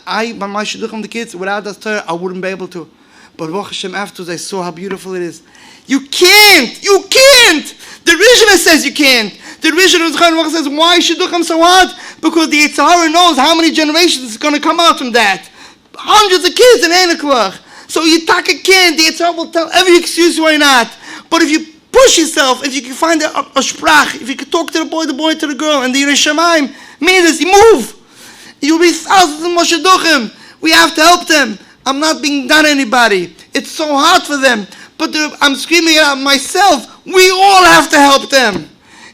By my shidduchim, the kids, without that Torah, I wouldn't be able to. But Baruch Hashem, afterwards, I saw how beautiful it is. You can't! The Rishon says you can't. The Rishon says, why shidduchim so hard? Because the Yetzer Hara knows how many generations is going to come out from that. Hundreds of kids in Einiklach. So you take a kid, the Yetzer Hara will tell every excuse why not. But if you push yourself, if you can find a sprach, if you can talk to the boy to the girl, and the Yirei Shamayim, means you move. You'll be thousands of more shidduchim. We have to help them. I'm not being done anybody. It's so hard for them. But I'm screaming out myself. We all have to help them.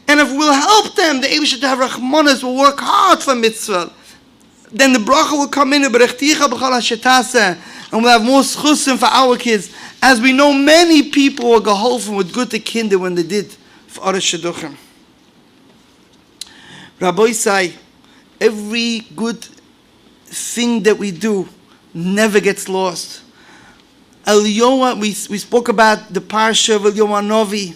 And if we'll help them, the Eibishter to have Rachmanas will work hard for mitzvah. Then the bracha will come in, and we'll have more schusim for our kids. As we know, many people were geholfen with good kinder when they did for other shidduchim. Rabbi say, every good thing that we do never gets lost. Eliyahu, we spoke about the parsha of Eliyahu Novi.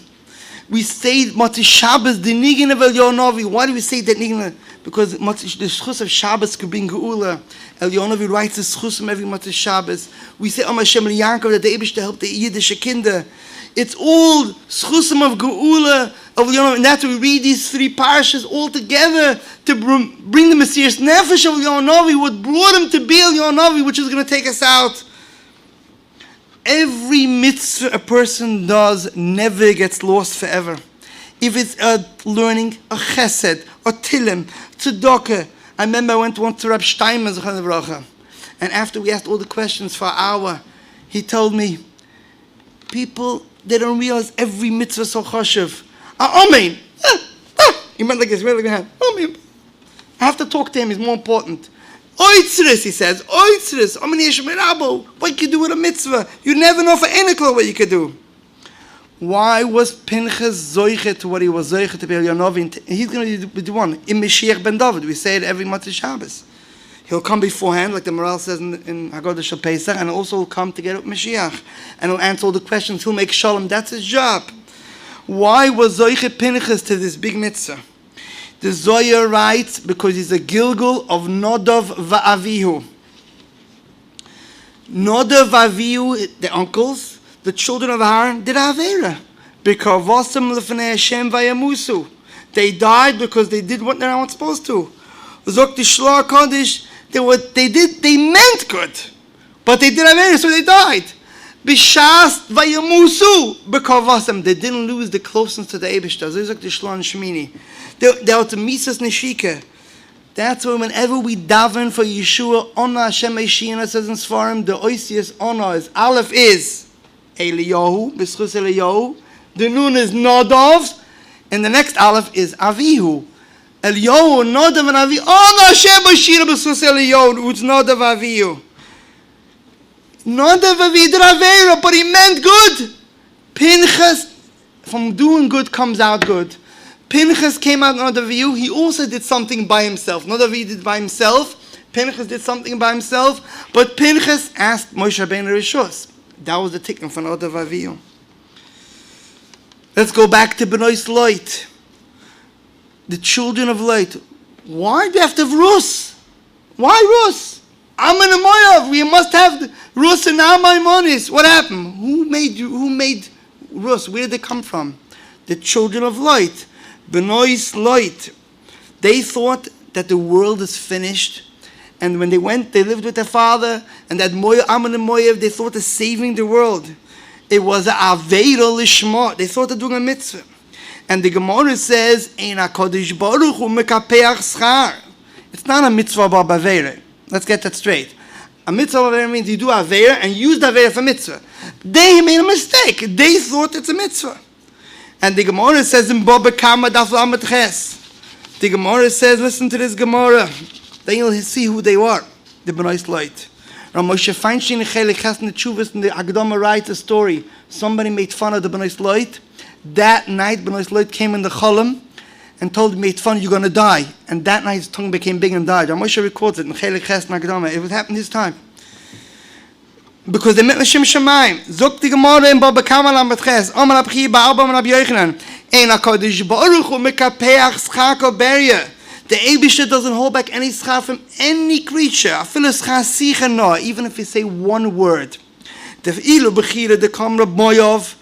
We say Mati Shabbos, the Nigan of Eliyahu Novi. Why do we say that Nigan? Because the schus of Shabbos could bring Geula. Eliyahu Novi writes the schus from every Mati Shabbos. We say Hashem Yaakov that the Eibush to help the Yiddish kinder. It's all schusim of Geula of Eliyahu Novi. And that's why we read these three parshas all together to bring the Mesiras Nefesh of Eliyahu Novi, what brought him to be Eliyahu Novi, which is going to take us out. Every mitzvah a person does never gets lost forever. If it's a learning, a chesed, a tilim, tzedakah. I remember I went once to Rabbi Steinman, and after we asked all the questions for an hour, he told me, people, they don't realize every mitzvah is so chashuv. Amen. He went like this, really like that. Amen. I have to talk to him, he's more important. Oitzris, he says, Oitzris, what you could do with a mitzvah? You never know for any clue what you could do. Why was Pinchas zoichet to what he was zoichet to be Eliyahu Novi? He's going to be the one, in Mashiach ben David. We say it every Motzei Shabbos. He'll come beforehand, like the Maral says in Haggadah Shel Pesach, and also will come together with Mashiach. And he'll answer all the questions, he'll make shalom, that's his job. Why was zoichet Pinchas to this big mitzvah? The Zohar writes, because he's a Gilgul of Nodav va'avihu. Nodav va'avihu, the uncles, the children of Aaron, did Avera. Because Vasam lefnei Hashem vayamusu. They died because they did what they weren't supposed to. Zok Shloah Kodesh, they meant good. But they did Avera, so they died. B'shas vayamusu. Because Vasam, they didn't lose the closeness to the Eibishter. Zok Shloah and Shmini. They are to Misas Neshika. That's why whenever we daven for Yeshua, Ona Hashem Eishina says in Sfarim, the Oisius Ona is, Aleph is Eliyahu, B'schus Eliyahu, the Nun is Nadav, and the next Aleph is Avihu. Eliyahu, Nadav and Avihu, Ona Hashem Eishina B'schus Eliyahu, it's Nadav Avihu. Nadav Avihu did Avera, but he meant good. Pinchas, from doing good comes out good. Pinchas came out not of you. He also did something by himself. Not of he did by himself. Pinchas did something by himself. But Pinchas asked Moshe Rabbeinu Rishus. That was the tikkun for Nodav Avihu. Let's go back to Benois Lot. The children of Lot. Why do they have to have Rus? Why Rus? Aman and Moav. We must have Rus and Amaimonis. What happened? Who made Rus? Where did they come from? The children of Lot. Benois Lot. They thought that the world is finished, and when they went, they lived with their father, and that Ammon and Moav, they thought of saving the world. It was a Aveira Lishma. They thought of doing a mitzvah. And the Gemara says, Ein HaKadosh Baruch Hu mekapeach schar. It's not a mitzvah about Aveira. Let's get that straight. A mitzvah Aveira means you do Aveira and use the Aveira for mitzvah. They made a mistake. They thought it's a mitzvah. And the Gemara says in Baba Kama Daf Lamed Ches. The Gemara says, listen to this Gemara. Then you'll see who they are. The Benois Lot. Rav Moshe Feinstein in Chelik Ches in the Tshuvas in the Agdama writes a story. Somebody made fun of the Benois Lot. That night, Benois Lot came in the Cholim and told him, made fun, you're going to die. And that night his tongue became big and died. Rav Moshe records it in Chelik Ches in Agdama. It would happen this time. Because they met L'Shem Shamayim. Zok the Gemara in Baba Kama Lamed Ches. Omer Abchi Ba'alba and Rabbi Yochanan. Ein HaKadosh Baruch Hu mekapeach schar kol beria. The Eibishter doesn't hold back any schar from any creature. Afilu schar sicha noah. Even if you say one word. The Ilu Bechira the Kamra Moav.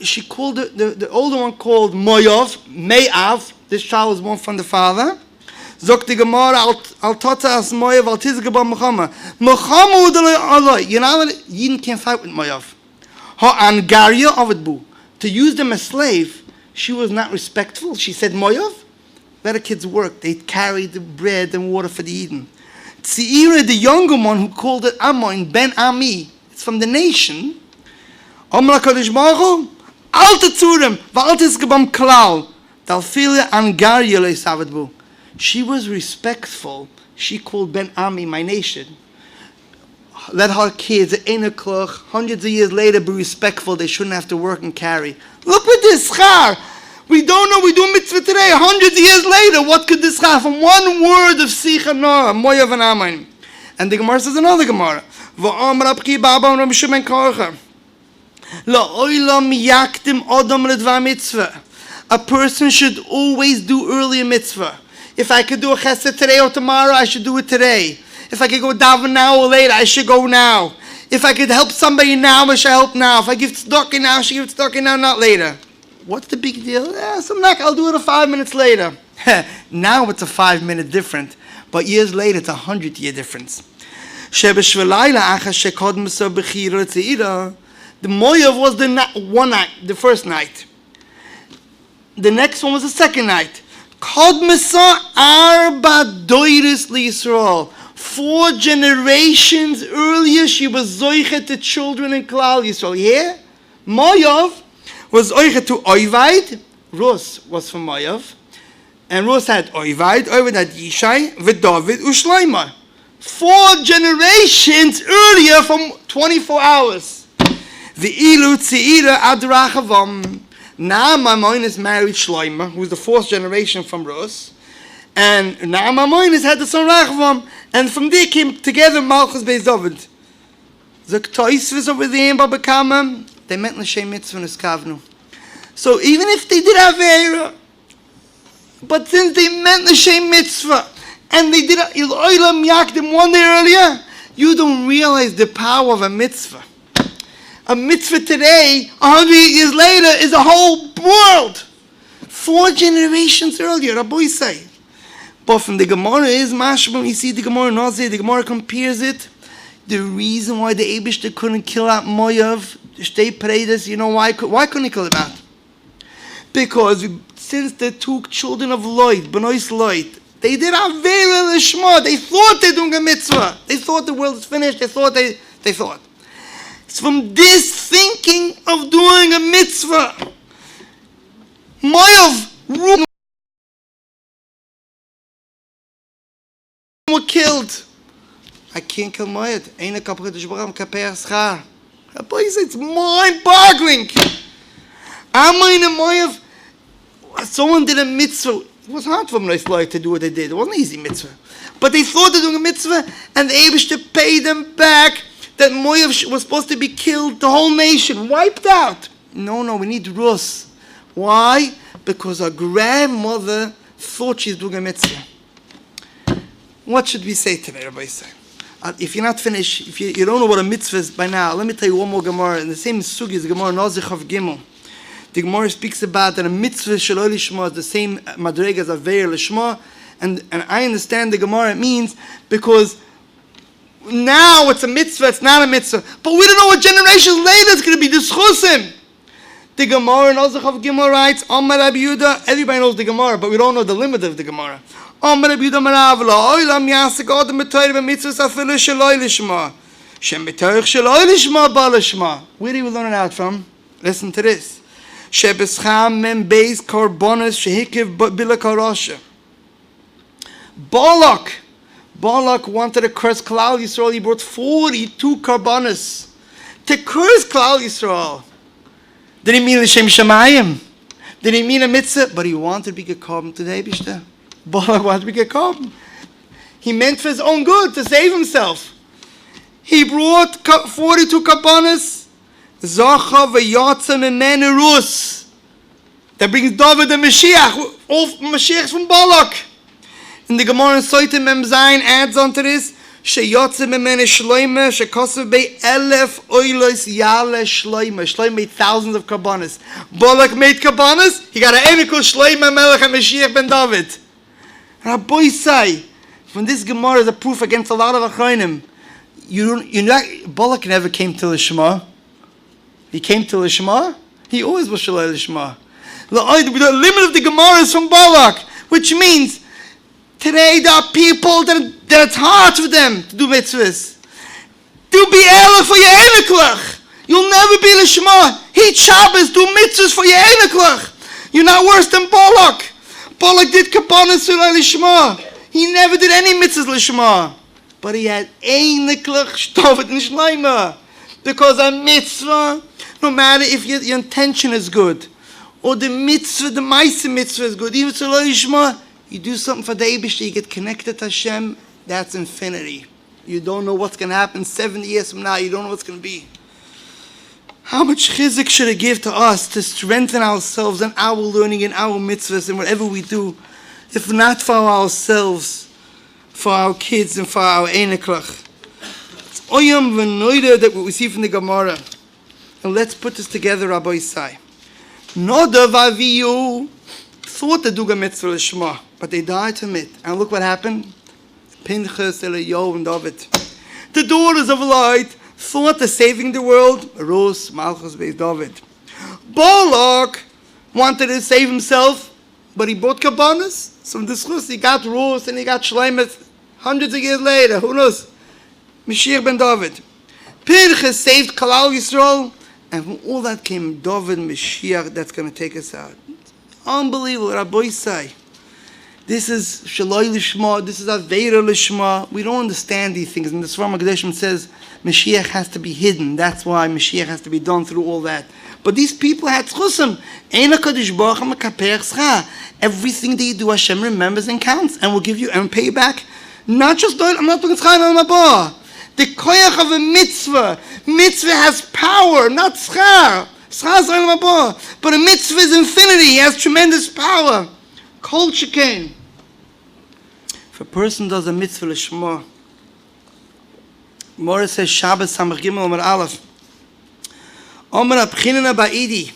She called the older one called Moav. Me'av. This child was born from the father. Zok the Gemara al Tata as Moav al Tizgaba Muhammad. Muhammad Allah. You know what? Yidden can't fight with Moav. Ha Angaria Avidbu. To use them as slave, she was not respectful. She said, Moav, let the kids work. They carried the bread and water for the Eden. Tziira, the younger one who called it Ammon, Ben Ami. It's from the nation. Amra Kadosh Baruch Hu, al Tetzurim, va'al Tizgabam Klal. Dalfilia Angaria Le'Savidbu. She was respectful. She called Ben Ami, my nation. Let her kids at 8 o'clock, hundreds of years later, be respectful. They shouldn't have to work and carry. Look with this schar. We don't know. We do mitzvah today. Hundreds of years later, what could this schar? From one word of Sicha Noah, Moav and Ammon. And the Gemara says another Gemara. ואומר רבי באבא רבי שמעון קורחה. לעולם יקדם אדם לדבר מצווה. A person should always do early a mitzvah. If I could do a chesed today or tomorrow, I should do it today. If I could go daven now or later, I should go now. If I could help somebody now, I should help now. If I give tzedakah now, I should give tzedakah now, not later. What's the big deal? I'll do it 5 minutes later. Now it's a 5-minute difference, but years later it's a 100-year difference. The Moav was one night, the first night. The next one was the second night. Kodmasa arba doiris liYisrael. 4 generations earlier, she was zoichet to children in Klal Yisrael. Yeah? Moav was zoichet to Oivide. Rus was from Moav. And Rus had Oivide had Yishai, David, Ushleima. 4 generations earlier from 24 hours. V'ilu tzira ad rachavam. Naama Moines married Shloima, who was the 4th generation from Rus. And Naama Moines had the son Rachavam. And from there came together Malchus Beis David. The Ktoisves over there in Babakama, they meant L'Shem Mitzvah and Eskavnu. So even if they did have Eira, but since they meant L'Shem Mitzvah, and they did Oilam Yakdim 1 day earlier, you don't realize the power of a mitzvah. A mitzvah today, 100 years later, is a whole world. 4 generations earlier, Rabbi say. But from the Gemara is mashma. You see the Gemara Nazir, the Gemara compares it. The reason why the Eibishter couldn't kill out Moav, they prayed this, you know why? Why couldn't he kill him out? Because since they took children of Lot, Benois Lot, they did Avera Lishma. They thought they were doing a mitzvah. They thought the world is finished. They thought. It's from this thinking of doing a mitzvah. Moav were killed. I can't kill Moav. Ain't a couple of Shbaram Kaper Schar. It's mind-boggling. Amoin and Moav. Someone did a mitzvah. It was hard for them to do what they did. It wasn't an easy mitzvah. But they thought they were doing a mitzvah, and the Eibishter paid them back. That Moav was supposed to be killed, the whole nation, wiped out. No, we need Rus. Why? Because our grandmother thought she's doing a mitzvah. What should we say today, Rabbi? If you're not finished, if you don't know what a mitzvah is by now, let me tell you one more Gemara. In the same sugi is the Gemara Nazich of Gimel. The Gemara speaks about that a mitzvah shaloi lishma is the same madrega as a veir lishma. And I understand the Gemara means because now it's a mitzvah, it's not a mitzvah. But we don't know what generations later it's going to be. The schusim. The Gemara in Ozach of Gimel writes, Amar Rabbi Yehuda, everybody knows the Gemara, but we don't know the limit of the Gemara. Amar Rabbi Yehuda Maravla, Oilam Yasek Adam B'Torah B'Mitzvahs Afilu Shaloi Lishma. Shem B'Torah Shaloi Lishma Ba Lishma. Where do we learn it out from? Listen to this. Shebescham Mem Beis Korbanos Shehikiv Bila Karosha. Balak wanted to curse Klal Yisrael. He brought 42 karbanos to curse Klal Yisrael. Did he mean L'Shem Shamayim? Did he mean a mitzvah? But he wanted to be a carbon to the Eibishter. Balak wanted to be a carbon. He meant for his own good, to save himself. He brought 42 karbanos. Zacha v'yatza memenu Rus. That brings David and Mashiach. All Mashiachs from Balak. And the Gemara in Soite Mem Zayin adds on to this, Sheyotze memene shloime, shekosev bei 1000 oilos yale shloime. Shloime made thousands of karbanos. Balak made karbanos, he got an enikul shloime melech HaMashiach ben David. Rabbi say, from this Gemara is a proof against a lot of Achronim. Balak never came to the Shema. He came to the Shema. He always was Shalai Lishma. The limit of the Gemara is from Balak, which means today there are people that it's hard for them to do mitzvahs. Do be ehrlich for your einiklach. You'll never be l'shma. Eat Shabbos, do mitzvahs for your einiklach. You're not worse than Balak. Balak did kapanas l'shma. He never did any mitzvahs l'shma. But he had einiklach shtovet and shleima. Because a mitzvah, no matter if your intention is good, or the mitzvah, the ma'aseh mitzvah is good, even to l'shma, you do something for the Eibishter, you get connected to Hashem, that's infinity. You don't know what's going to happen 70 years from now. You don't know what's going to be. How much chizuk should it give to us to strengthen ourselves and our learning and our mitzvahs and whatever we do, if not for ourselves, for our kids and for our eneklach? It's oyam v'noida that what we see from the Gemara. And let's put this together, Rabbi Isai. Noda v'aviyu thought to do a mitzvah l'shma, but they died to it. And look what happened. Pinchas, Eliyahu, and David. The daughters of light thought of saving the world. Rose, Malchus, Beis David. Balak wanted to save himself, but he bought kabbanas. So in this list, he got Rose and he got Shleimet hundreds of years later. Who knows? Mashiach ben David. Pinchas saved Kalal Yisrael, and from all that came David, Mashiach, that's going to take us out. Unbelievable, Rabbi say. This is Shaloi Lishma, this is Aveira Lishma. We don't understand these things. And the Svar Magdashim says Mashiach has to be hidden. That's why Mashiach has to be done through all that. But these people had tzchusim. Everything that you do, Hashem remembers and counts and will give you and pay you back. Not just, I'm not doing tzchar al mabah. The koyach of a mitzvah. Mitzvah has power, not tzchar. Tzchar is al mabah. But a mitzvah is infinity. It has tremendous power. Kol shekain. If a person does a mitzvah l'shma, Mora says Shabbos Samach Gimel Omer Aleph. Omer abchinena ba'idi.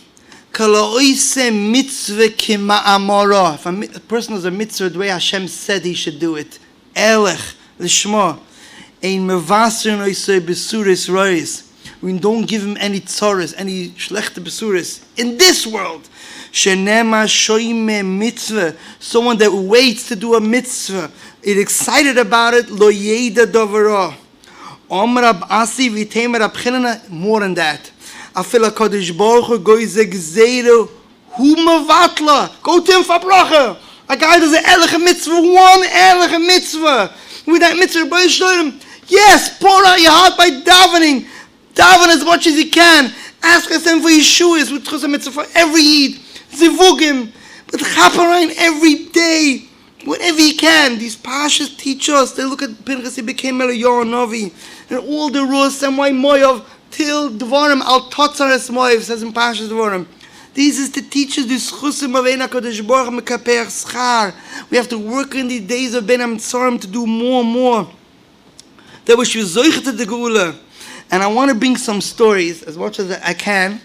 Kala oise mitzvah k'ma'amara. If a person does a mitzvah the way Hashem said he should do it, Elech l'shma, ein mevaser noisei besuris rois. We don't give him any tzoros, any schlechte besuris in this world. Shenema shoime mitzvah. Someone that waits to do a mitzvah, is excited about it. Lo yeda davara. Omer Rab Asi v'teim Rab Chinana. More than that. Afil HaKadosh Baruch Hu goyze gzeira hu mevatla. Go to him for bracha. A guy does an ehrliche mitzvah, one ehrliche mitzvah. With that mitzvah, Rabbi Shloim, yes, pour out your heart by davening. Daven as much as you can. Ask Hashem for Yeshuas with Chus HaMitzvah for every Yid. Zivugim. With Chaparine every day. Whatever you can. These Pashas teach us. They look at Pinchas, he became Eliyahu Novi. And all the Rus and Moy Moyov till Dvarim Al Totzares Moyev says in Pashas Dvarim. These is to teach us this Chusim of Ein HaKadosh Baruch Hu Mekaper Schar. We have to work in the days of Ben HaMitzorim to do more and more. That we should zoich to the Geula. And I want to bring some stories, as much as I can,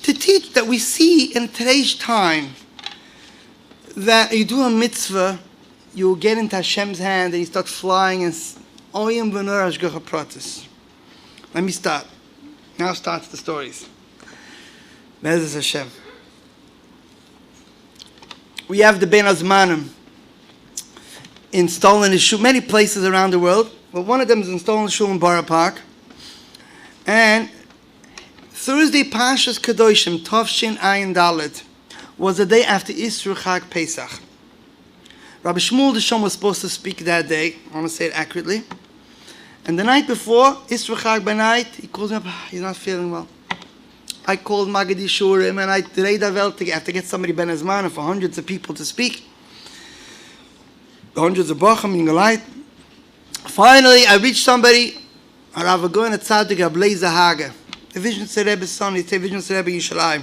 to teach that we see in today's time that you do a mitzvah, you get into Hashem's hand and you start flying and oyim v'nor hashgacha pratis. Let me start. Now starts the stories. Be'ezus Hashem. We have the Ben Azmanim installed in the shul, many places around the world, but one of them is installed in the shul in Borough Park. And Thursday, Pashas Kedoshim, Tovshin Ayin Dalet, was the day after Isru Chag Pesach. Rabbi Shmuel the Shom was supposed to speak that day. I want to say it accurately. And the night before, Isru Chag by night, he calls me up, he's not feeling well. I called Magadi Shurim and I delayed the Welt to have to get somebody Ben Azman for hundreds of people to speak. Hundreds of Bacham in the light. Finally, I reached somebody. Rav Agoin Tzadik Ablei Hage, the Vision Rebbe's son, he's a Vision Rebbe Yishalayim.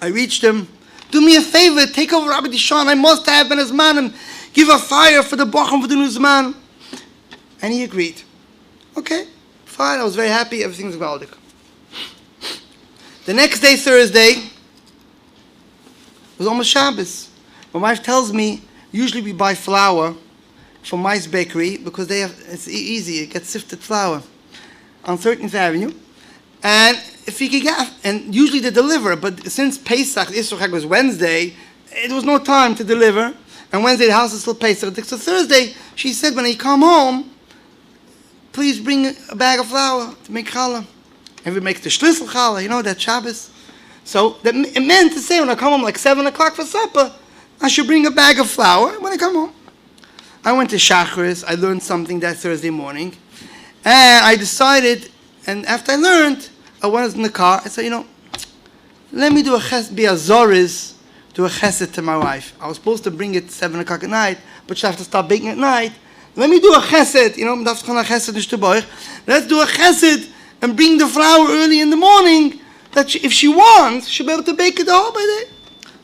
I reached him. Do me a favor, take over Rabbi Dishon. I must have Ben Azmanim. Give a fire for the Bacham for the Nuzman. And he agreed. Okay, fine. I was very happy. Everything's valid. The next day, Thursday, was almost Shabbos. My wife tells me, usually we buy flour from Mice Bakery because they have, it's easy, it gets sifted flour on 13th Avenue. And if you could get, and usually they deliver, but since Pesach, Isru Chag was Wednesday, it was no time to deliver. And Wednesday the house is still Pesach. So Thursday, she said, when you come home, please bring a bag of flour to make challah. And we make the shlisel challah, you know, that Shabbos. So that, it meant to say when I come home like 7 o'clock for supper, I should bring a bag of flour when I come home. I went to Shacharis, I learned something that Thursday morning. And I decided, and after I learned, I went in the car, I said, you know, let me do a chesed, be a zoriz, do a chesed to my wife. I was supposed to bring it 7 o'clock at night, but she have to stop baking at night. let me do a chesed. Let's do a chesed and bring the flour early in the morning. That if she wants, she'll be able to bake it the whole day.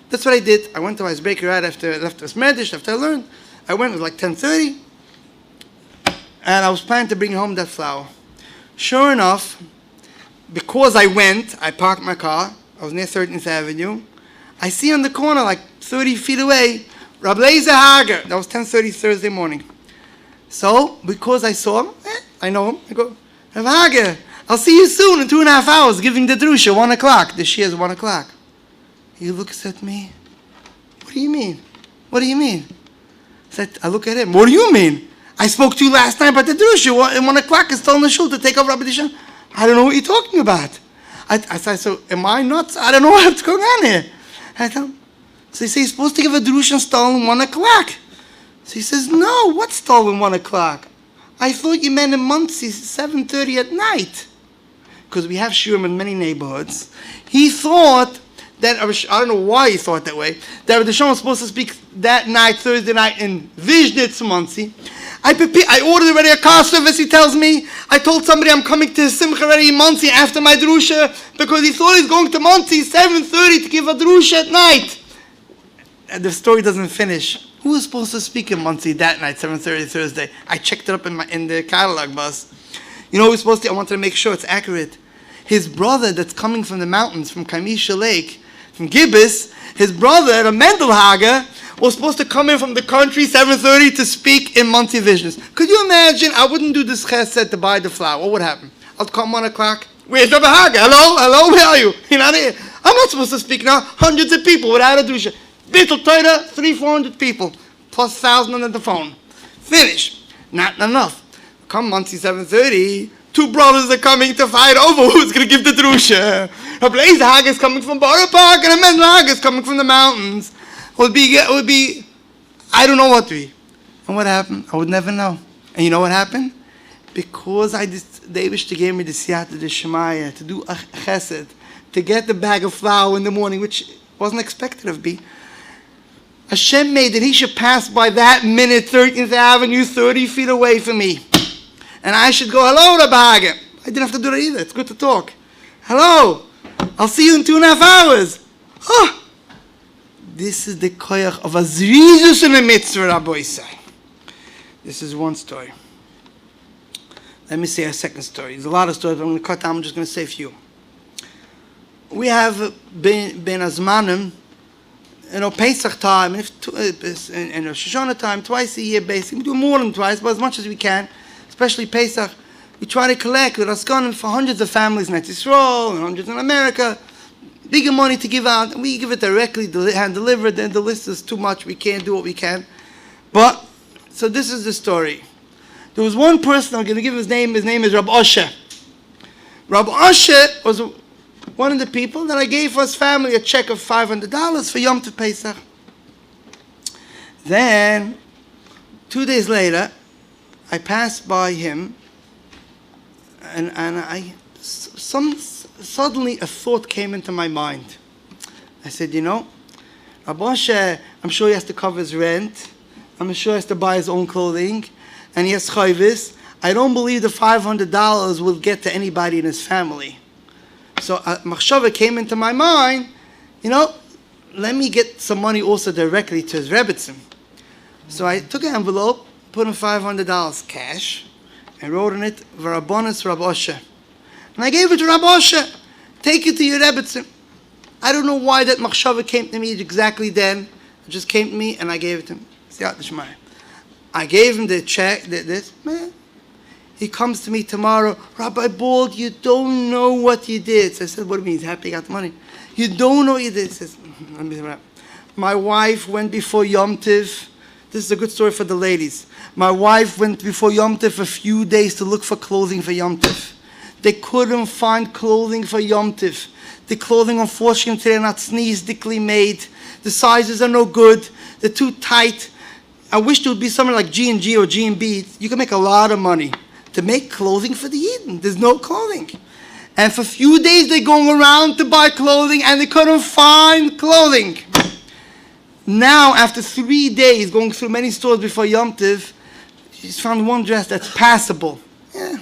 That's what I did. I went to my bakery right after I left this medish, after I learned. I went, it was like 10:30. And I was planning to bring home that flour. Sure enough, because I went, I parked my car. I was near 13th Avenue. I see on the corner, like 30 feet away, Rabbi Hager. That was 10:30 Thursday morning. So, because I saw him, I know him. I go, Rabbi Hager, I'll see you soon in 2.5 hours, giving the drusha, 1 o'clock. The shia is 1 o'clock. He looks at me. What do you mean? What do you mean? I look at him. What do you mean? I spoke to you last night about the drusha. At 1 o'clock, it's telling the shul to take over Rabbi Dishon. I don't know what you're talking about. I said, so am I nuts? I don't know what's going on here. I tell him. So he says, you're supposed to give a drusha stolen 1 o'clock. So he says, no, what's stolen 1 o'clock? I thought you meant in Muncie, 7:30 at night. Because we have shiurim in many neighborhoods. He thought that, I don't know why he thought that way, that Rabbi Dishon was supposed to speak that night, Thursday night, in Vizhnitz, Muncie. I ordered already a car service, he tells me. I told somebody I'm coming to Simcha already in Muncie after my drusha, because he thought he's going to Muncie 7:30 to give a drusha at night. And the story doesn't finish. Who was supposed to speak in Muncie that night, 7:30 Thursday? I checked it up in the catalog bus. You know who was supposed to? I wanted to make sure it's accurate. His brother that's coming from the mountains, from Kamisha Lake, from Gibbous, his brother, the Mendel Hager, was supposed to come in from the country 7:30 to speak in Muncie Visions. Could you imagine? I wouldn't do this chesed to buy the flour. What would happen? I'll come 1 o'clock. Where's Rabbi Hager? Hello, where are you? You're not here. I'm not supposed to speak now. Hundreds of people without a drusha. Bittul Torah, 300-400 people, plus 1,000 on the phone. Finish. Not enough. Come Muncie 7:30. 2 brothers are coming to fight over who's going to give the drusha. Rabbi Hager is coming from Borough Park, and a Mendel Hager is coming from the mountains. It would be, I don't know what to be. And what happened? I would never know. And you know what happened? Because the Eibishter gave me the siyata d'shemaya to do a chesed, to get the bag of flour in the morning, which wasn't expected of me. Hashem made that he should pass by that minute, 13th Avenue, 30 feet away from me. And I should go, hello, Rabbi Hager. I didn't have to do that either. It's good to talk. Hello. I'll see you in 2.5 hours. Oh. This is the koyach of a zrizus in a mitzvah, Rabbi say. This is one story. Let me say a second story. There's a lot of stories, but I'm going to cut down. I'm just going to say a few. We have been azmanim, Pesach time, and Rosh Hashanah time, twice a year basically. We do more than twice, but as much as we can, especially Pesach. We try to collect with Askanim for hundreds of families in Israel and hundreds in America. Bigger money to give out, and we give it directly, hand delivered, and the list is too much, we can't do what we can. But, so this is the story. There was one person, I'm going to give his name is Rabbi Osher. Rabbi Osher was one of the people that I gave for his family a check of $500 for Yom Tov Pesach. Then, 2 days later, I passed by him, and suddenly a thought came into my mind. I said, Rabbi Osher, I'm sure he has to cover his rent. I'm sure he has to buy his own clothing. And he has chayvis. I don't believe the $500 will get to anybody in his family. So machshava came into my mind, let me get some money also directly to his Rebbetzim. So I took an envelope, put in $500 cash, and wrote in it, V'rabbonis Rabbi Osher. And I gave it to Rabbi Osher. Take it to your Rebbetzim. I don't know why that machshava came to me exactly then. It just came to me, and I gave it to him. I gave him the check, man. He comes to me tomorrow, Rabbi Bald, you don't know what you did. So I said, what do you mean? He's happy he got the money. You don't know what you did. He says, my wife went before Yom Tiv. This is a good story for the ladies. My wife went before Yom Tiv a few days to look for clothing for Yom Tiv. They couldn't find clothing for Yom Tiv. The clothing, unfortunately, today are not sneezedically made. The sizes are no good. They're too tight. I wish there would be something like G&G or G&B. You can make a lot of money to make clothing for the Eden. There's no clothing. And for a few days they're going around to buy clothing and they couldn't find clothing. Now, after 3 days going through many stores before Yom Tiv, She's found one dress that's passable. Yeah.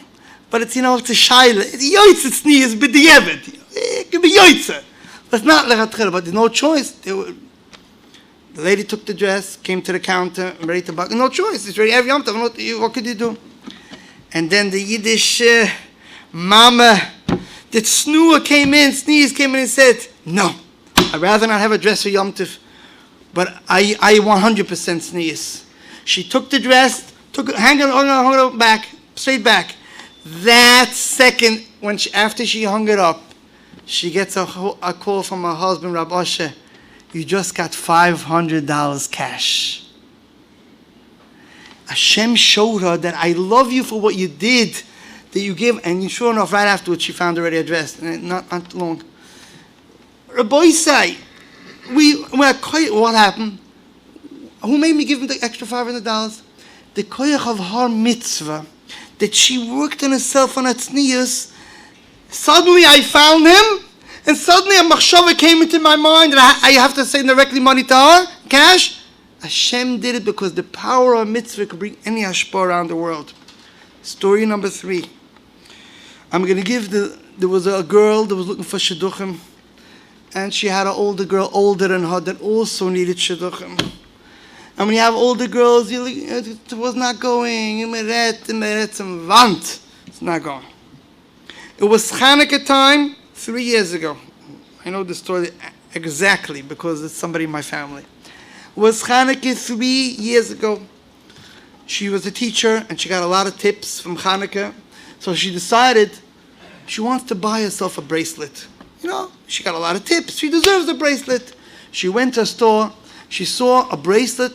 But it's, it's a shaila. It's yoitze tznius b'di'evet. It could be yoitze. But it's not lechatchila. But there's no choice. The lady took the dress, came to the counter, ready to buy. No choice. It's ready every Yom Tov. What could you do? And then the Yiddish mama, the sneeze came in and said, no, I'd rather not have a dress for Yom Tov. But I 100% sneeze. She took the dress, hung it back, straight back. That second, after she hung it up, she gets a call from her husband, Rabbi. You just got $500 cash. Hashem showed her that I love you for what you did, that you gave, and sure enough, right afterwards, she found already a dress, and not long. Rabbi say, what happened? Who made me give him the extra $500? The koyach of her mitzvah, that she worked on herself on her tznius. Suddenly I found him, and suddenly a machshava came into my mind, and I have to send directly money to her, cash. Hashem did it because the power of mitzvah could bring any hashpah around the world. Story number 3. I'm going to give there was a girl that was looking for shidduchim, and she had an older girl older than her that also needed shidduchim. And when you have older girls, it was not going. It's not going. It was Chanukah time 3 years ago. I know the story exactly because it's somebody in my family. It was Chanukah 3 years ago. She was a teacher and she got a lot of tips from Chanukah. So she decided she wants to buy herself a bracelet. She got a lot of tips. She deserves a bracelet. She went to a store. She saw a bracelet.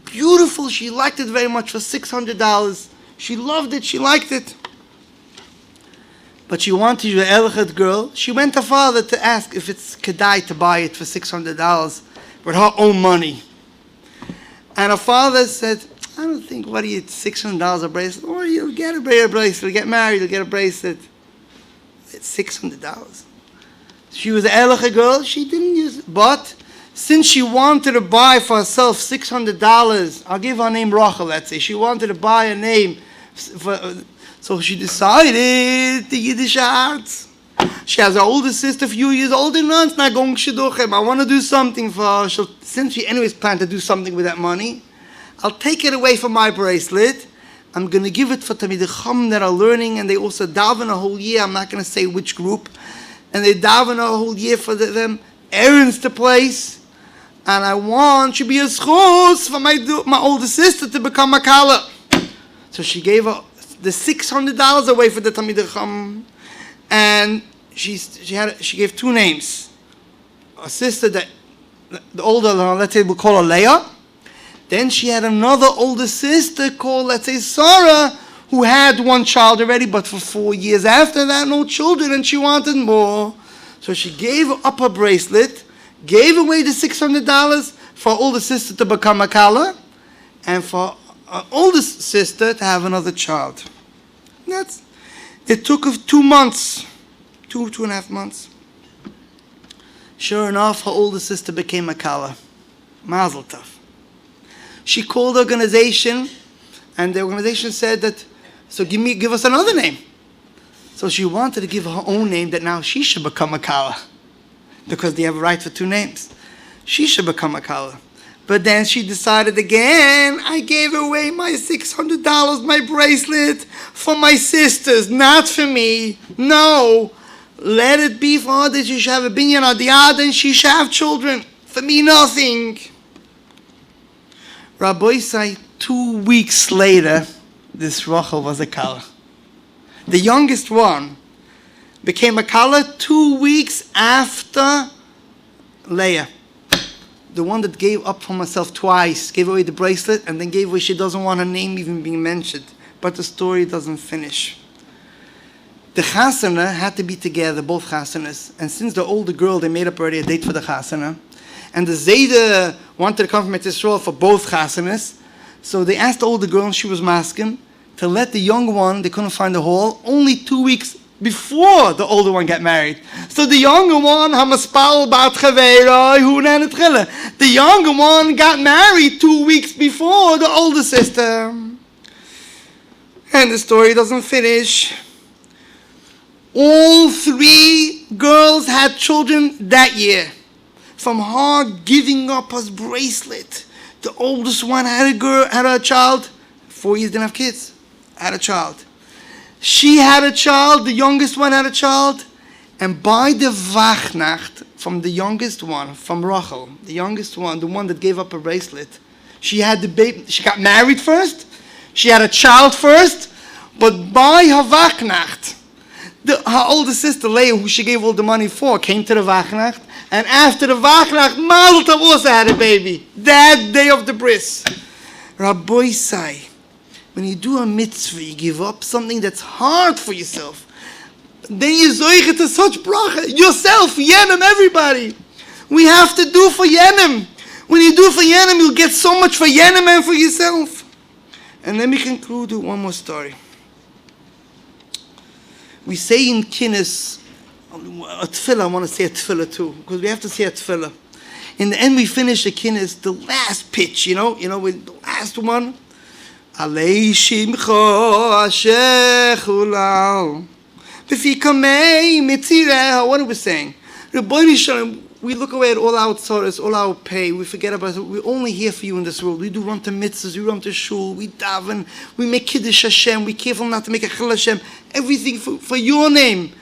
Beautiful. She liked it very much for $600. She loved it. She liked it. But she wanted to be an elechet girl. She went to her father to ask if it's kedai to buy it for $600 with her own money. And her father said, I don't think, what do you, $600 a bracelet? Or you'll get a bracelet, you'll get married, you'll get a bracelet. It's $600. She was an elechet girl, she didn't use it. But since she wanted to buy for herself $600, I'll give her name Rachel, let's say. She wanted to buy a name so she decided the Yiddish arts. She has her older sister, a few years older. No, it's not going shidduchim. I want to do something for her. Since she anyways planned to do something with that money, I'll take it away from my bracelet. I'm going to give it for Talmidei Chacham that are learning, and they also daven a whole year. I'm not going to say which group. And they daven a whole year for them errands to place. And I want to be a schus for my older sister to become a kala. So she gave her the $600 away for the Talmidei Chacham, and she gave 2 names. A sister that the older, let's say we'll call her Leah. Then she had another older sister called, let's say, Sarah, who had 1 child already, but for 4 years after that, no children, and she wanted more. So she gave up her bracelet, gave away the $600 for her older sister to become a kala, and for her oldest sister to have another child. It took 2 months, 2.5 months. Sure enough, her older sister became a kala. Mazel tov. She called the organization, and the organization said that, so give us another name. So she wanted to give her own name that now she should become a kala, because they have a right for 2 names. She should become a kala. But then she decided again, I gave away my $600, my bracelet, for my sisters, not for me. No, let it be for her that she should have a binyan adiyad and she should have children. For me, nothing. Rabbi say 2 weeks later, this Rachel was a kala. The youngest one became a kala 2 weeks after Leah. The one that gave up from herself twice, gave away the bracelet, and then gave away, she doesn't want her name even being mentioned. But the story doesn't finish. The chasana had to be together, both chasanas. And since the older girl, they made up already a date for the chasana. And the Zayda wanted to come from Israel for both chasanas. So they asked the older girl, and she was masking, to let the young one, they couldn't find the hall, only 2 weeks before the older one got married. So the younger one, the younger one got married 2 weeks before the older sister. And the story doesn't finish. All 3 girls had children that year. From her giving up her bracelet, the oldest one had a child. 4 years didn't have kids. Had a child. She had a child. The youngest one had a child. And by the Wachnacht, from the youngest one, from Rachel, the youngest one, the one that gave up her bracelet, she had the baby. She got married first. She had a child first. But by her Wachnacht, her older sister Leah, who she gave all the money for, came to the Wachnacht. And after the Wachnacht, Mazel Tov also had a baby. That day of the bris. Rabbi say, when you do a mitzvah, you give up something that's hard for yourself. Then you zoiche to such bracha. Yourself, Yenim, everybody. We have to do for Yenim. When you do for Yenim, you'll get so much for Yenim and for yourself. And let me conclude with one more story. We say in Kinnis, a tefillah, I want to say a tefillah too, because we have to say a tefillah. In the end, we finish the Kinnis, the last pitch, with the last one. Alei shimcho asher chulal. B'fikamei mitzireh. What are we saying? Rabbi Shalom, we look away at all our tzoros, all our pay. We forget about it. We're only here for you in this world. We do run to mitzvahs, we run to shul, we daven, we make kiddush Hashem, we're careful not to make a chil Hashem. Everything for your name.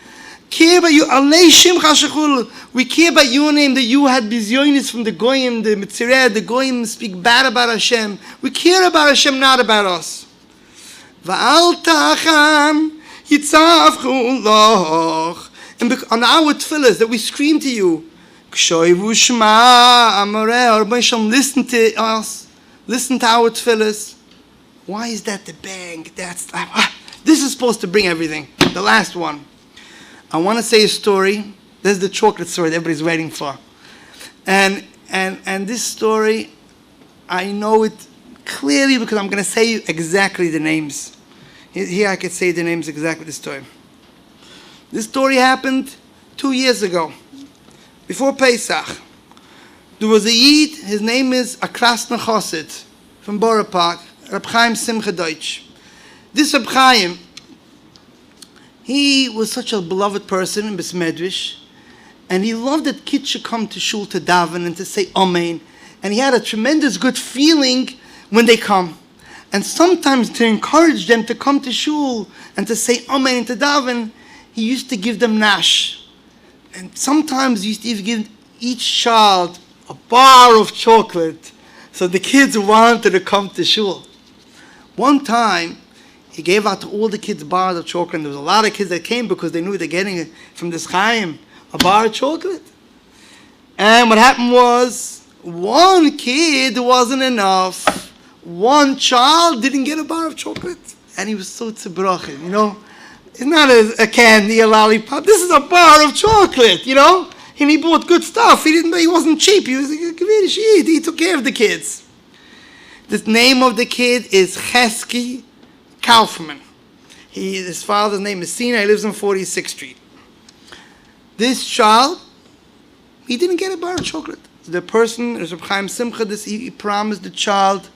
Care about you. Alei shimcha shechul. We care about your name, that you had bizyonis from the goyim, the mitzireh, the goyim speak bad about Hashem. We care about Hashem, not about us. Va'al tacham yitzavchu loch. And on our tefillahs that we scream to you, kshoivu shema amoreh, Rabbi Shalom, listen to us, listen to our tefillahs. Why is that the bang? This is supposed to bring everything. The last one. I want to say a story. There's the chocolate story that everybody's waiting for. And this story, I know it clearly because I'm going to say exactly the names. Here I could say the names exactly the story. This story happened 2 years ago, before Pesach. There was a Yid, his name is Akrasna Chosid, from Borough Park, Reb Chaim Simcha Deutsch. This Reb Chaim, he was such a beloved person in Besmedrish, and he loved that kids should come to shul to daven and to say Amen, and he had a tremendous good feeling when they come. And sometimes to encourage them to come to shul and to say Amen and to daven, he used to give them nash. And sometimes he used to even give each child a bar of chocolate so the kids wanted to come to shul. One time, he gave out to all the kids bars of chocolate, and there was a lot of kids that came because they knew they're getting it from this Chaim, a bar of chocolate. And what happened was, one kid wasn't enough. One child didn't get a bar of chocolate. And he was so tzibrochen, It's not a candy, a lollipop. This is a bar of chocolate, And he bought good stuff. He wasn't cheap. He was a Kavirish Yid. He took care of the kids. The name of the kid is Chesky Kaufman. His father's name is Sina. He lives on 46th Street. This child, he didn't get a bar of chocolate. The person, Reb Chaim Simcha, he promised the child,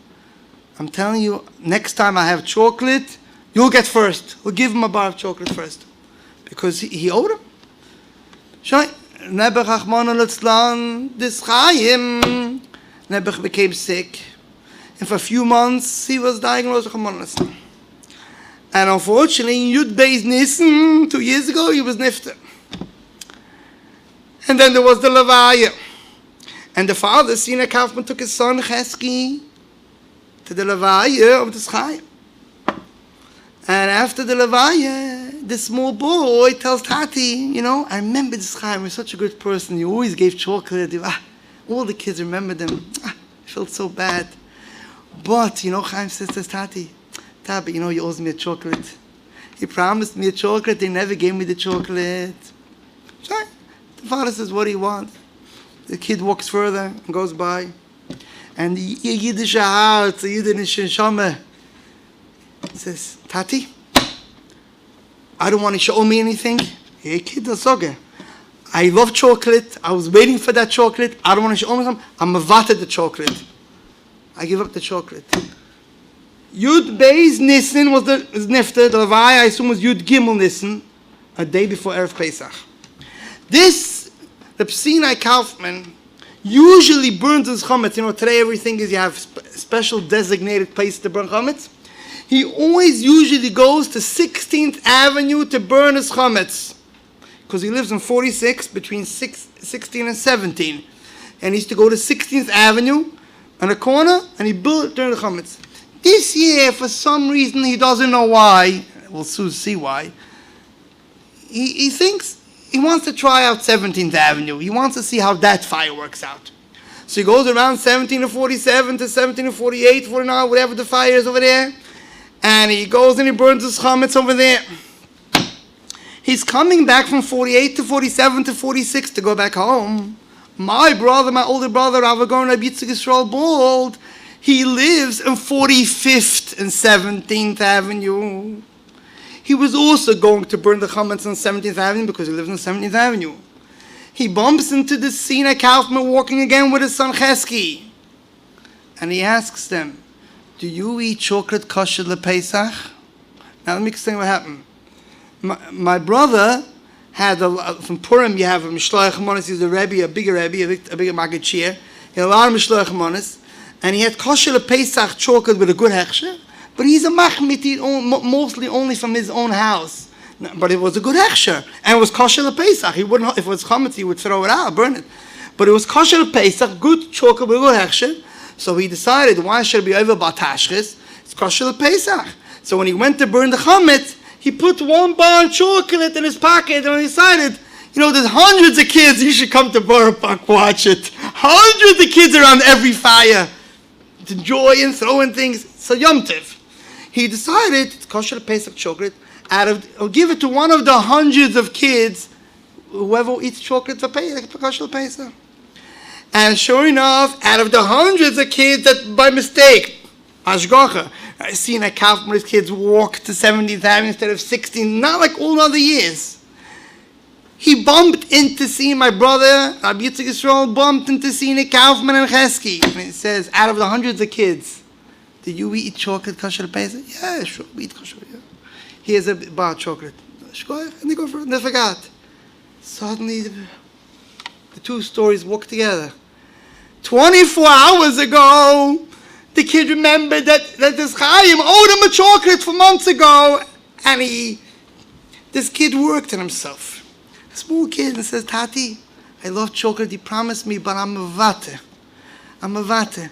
I'm telling you, next time I have chocolate, you'll get first. We'll give him a bar of chocolate first. Because he owed him. Nebuch Achmanu Litzlan, this Chaim, Nebuch became sick. And for a few months, he was diagnosed with Achmanu Litzlan. And unfortunately, in Yud Beis Nissen, 2 years ago, he was nifter. And then there was the Levaya. And the father, Sina Kaufman, took his son, Chesky, to the Levaya of this Chaim. And after the Levaya, the small boy tells Tati, I remember this Chaim, he was such a good person. He always gave chocolate. All the kids remembered him. I felt so bad. But, Chaim says to Tati, but he owes me a chocolate. He promised me a chocolate. They never gave me the chocolate. So the father says, what do you want? The kid walks further and goes by. And the Yiddish heart, the Yiddish neshama, says, Tati, I don't want you to show me anything. Hey, kid, I love chocolate. I was waiting for that chocolate. I don't want to show me something. I'm mavated the chocolate. I give up the chocolate. Yud Beis Nissen was the Nifta. The Levi, I assume, was Yud Gimel Nissen, a day before Erev Pesach. This, the Sinai Kaufman, usually burns his chametz. Today everything is you have special designated place to burn chametz. He always usually goes to 16th Avenue to burn his chametz. Because he lives in 46, between 16 and 17. And he used to go to 16th Avenue on a corner, and he built during the chametz. This year, for some reason, he doesn't know why. We'll soon see why. He thinks he wants to try out 17th Avenue. He wants to see how that fire works out. So he goes around 17 to 47 to 17 to 48, 49, whatever the fire is over there. And he goes and he burns his chametz over there. He's coming back from 48 to 47 to 46 to go back home. My brother, my older brother, Rabbi Yitzchak Yisrael Bald, he lives in 45th and 17th Avenue. He was also going to burn the chametz on 17th Avenue because he lives on 17th Avenue. He bumps into the Sinai Kaufman walking again with his son Chesky. And he asks them, do you eat chocolate kosher lePesach? Now let me explain what happened. My brother had, from Purim you have a Mishloach Monas, he's a Rabbi, a bigger Maggid Shir. He had a lot of Mishloach Monas. And he had kosher lePesach chocolate with a good hechsher. But he's a machmit, mostly only from his own house. But it was a good hechsher. And it was kosher lePesach. He wouldn't, if it was chametz, he would throw it out, burn it. But it was kosher lePesach, good chocolate with a good hechsher. So he decided, why should it be over batashchis? It's kosher lePesach. So when he went to burn the chametz, he put one bar of chocolate in his pocket and he decided, there's hundreds of kids, you should come to Borough Park, watch it. Hundreds of kids around every fire to enjoy and throwing things. So Yom Tiv. He decided, it's kosher lePesach chocolate, or give it to one of the hundreds of kids, whoever eats chocolate for kosher lePesach. And sure enough, out of the hundreds of kids that by mistake, Ashgacha, I seen a calf when his kids walk to 70th Avenue instead of 16, not like all other years. He bumped into seeing my brother, Rabbi Yitzchak Yisrael, bumped into seeing a Kaufman and Chesky. And it says, out of the hundreds of kids, do you eat chocolate kosher lePesach? Yeah, sure, we eat kosher. Yeah. Here's a bar of chocolate. And they go for it, and they forgot. Suddenly, the two stories walk together. 24 hours ago, the kid remembered that this Chaim owed him a chocolate for months ago, and this kid worked on himself. A small kid, and says, Tati, I love chocolate, he promised me, but I'm a vate.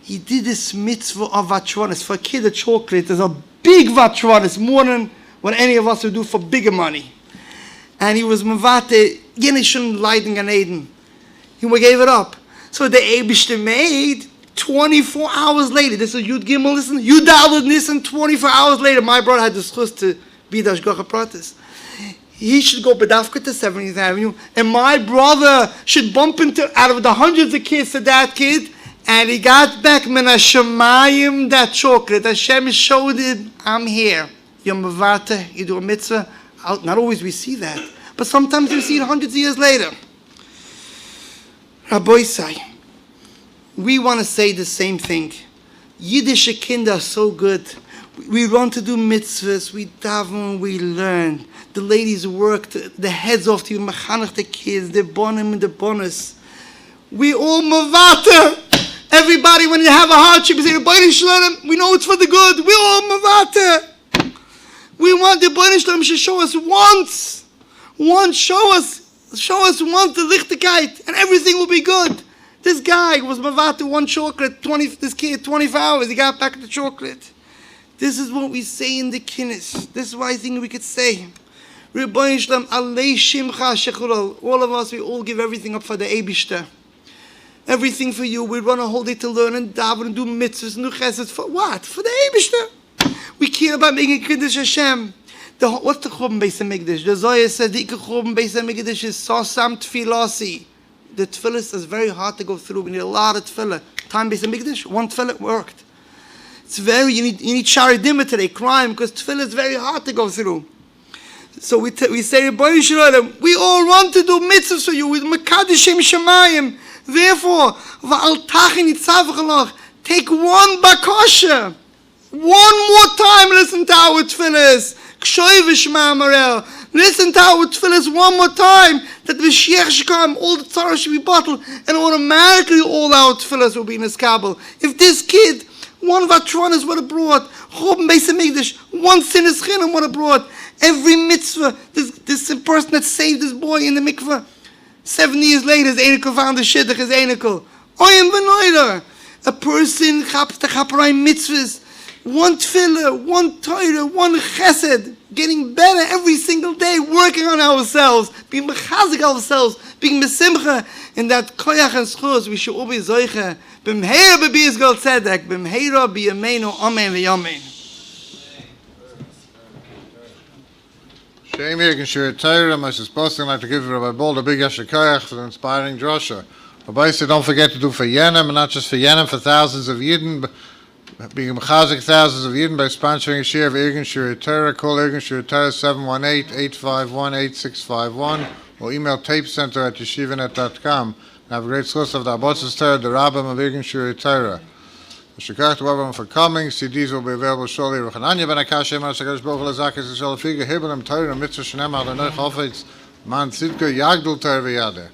He did this mitzvah of vatronis. For a kid, a chocolate is a big vatronis, more than what any of us would do for bigger money. And he was mavate, he shouldn't light in Gan Eden. He gave it up. So the Eibishter made 24 hours later. This is Yud Gimel, listen. Yud Daled Nissen, 24 hours later. My brother had the schus to be the Ashgacha Pratis. He should go Bedafka to 70th Avenue. And my brother should bump into, out of the hundreds of kids, to that kid. And he got back, Min HaShamayim, that chocolate. Hashem showed him, I'm here. You're Mavata, you do a mitzvah. Not always we see that. But sometimes we see it hundreds of years later. Rabbi say, we want to say the same thing. Yiddish kinder are so good. We run to do mitzvahs, we daven, we learn. The ladies work the heads off to you, mechanech the kids, the bonim and the bonus. We all mavata. Everybody, when you have a hardship, you say, we know it's for the good. We all mavata. We want the Bnei Shalom should show us once. Show us once the lichtigkeit, and everything will be good. This guy was mavata one chocolate, this kid, 24 hours, he got back the chocolate. This is what we say in the kinnis. This is what I think we could say. Rabbi Shalom, alei shimcha shechulol. All of us, we all give everything up for the Eibishter. Everything for you. We run a whole day to learn and daven and do mitzvahs and do chesed. For what? For the Eibishter. We care about making Kiddush Hashem. What's the Churban Beis HaMikdash? The Zohar said the Churban Beis HaMikdash is Sosam Tfilasi. The tefillah is very hard to go through. We need a lot of tefillah. Time Beis HaMikdash, one tefillah worked. It's you need Shari Dimah today, crying, because tefillah is very hard to go through. So we say, we all run to do mitzvahs for you with Mekadeshim Shemayim. Therefore, take one bakosha. One more time, listen to our tefillas. Kshoy v'shma Marel. Listen to our tefillas one more time. That Mashiach should come, all the tzara should be bottled, and automatically all our tefillas will be in his kabel. If this kid, one vatronis would have brought, Chob Beis HaMikdash, one sinus chinam would have brought, every mitzvah, this person that saved this boy in the mikveh, 7 years later, his einikel found the shidduch, his einikel. Oyem v'noiler. A person chaps the chaparai mitzvahs, one tefillah, one Torah, one chesed, getting better every single day, working on ourselves, being mechazik ourselves, being mesimcha, in that koyach and schuz, we should all be zoiche, b'mheira b'biyas gol tzedek, b'mheira b'yameinu, amen v'yamein. Shem Yirgen Shir Torah, Mrs. Posting, I'd like to give Rabbi Bol a big yasher koyach for the inspiring drasha. Rabbi said, don't forget to do for Yenim, and not just for Yenim, for thousands of Yidden, being mechazik thousands of Yidden by sponsoring a share of Yirgen Shir Torah. Call Yirgen Shir Torah 718-851-8651 or email tapecenter@yeshivanet.com. Have a great source of the Abotzes Torah, the Rabbi of Yirgen Shir Torah. Shekach to everyone for coming. CDs will be available shortly. Rechananya ben Akash Shema Shekadosh Baruch Hu Lazakis Yisrael Figa Hibbel Torah Mitzvah Shneimah Adonai Chofetz Man Tzidka Yagdul Torah V'Yadeh.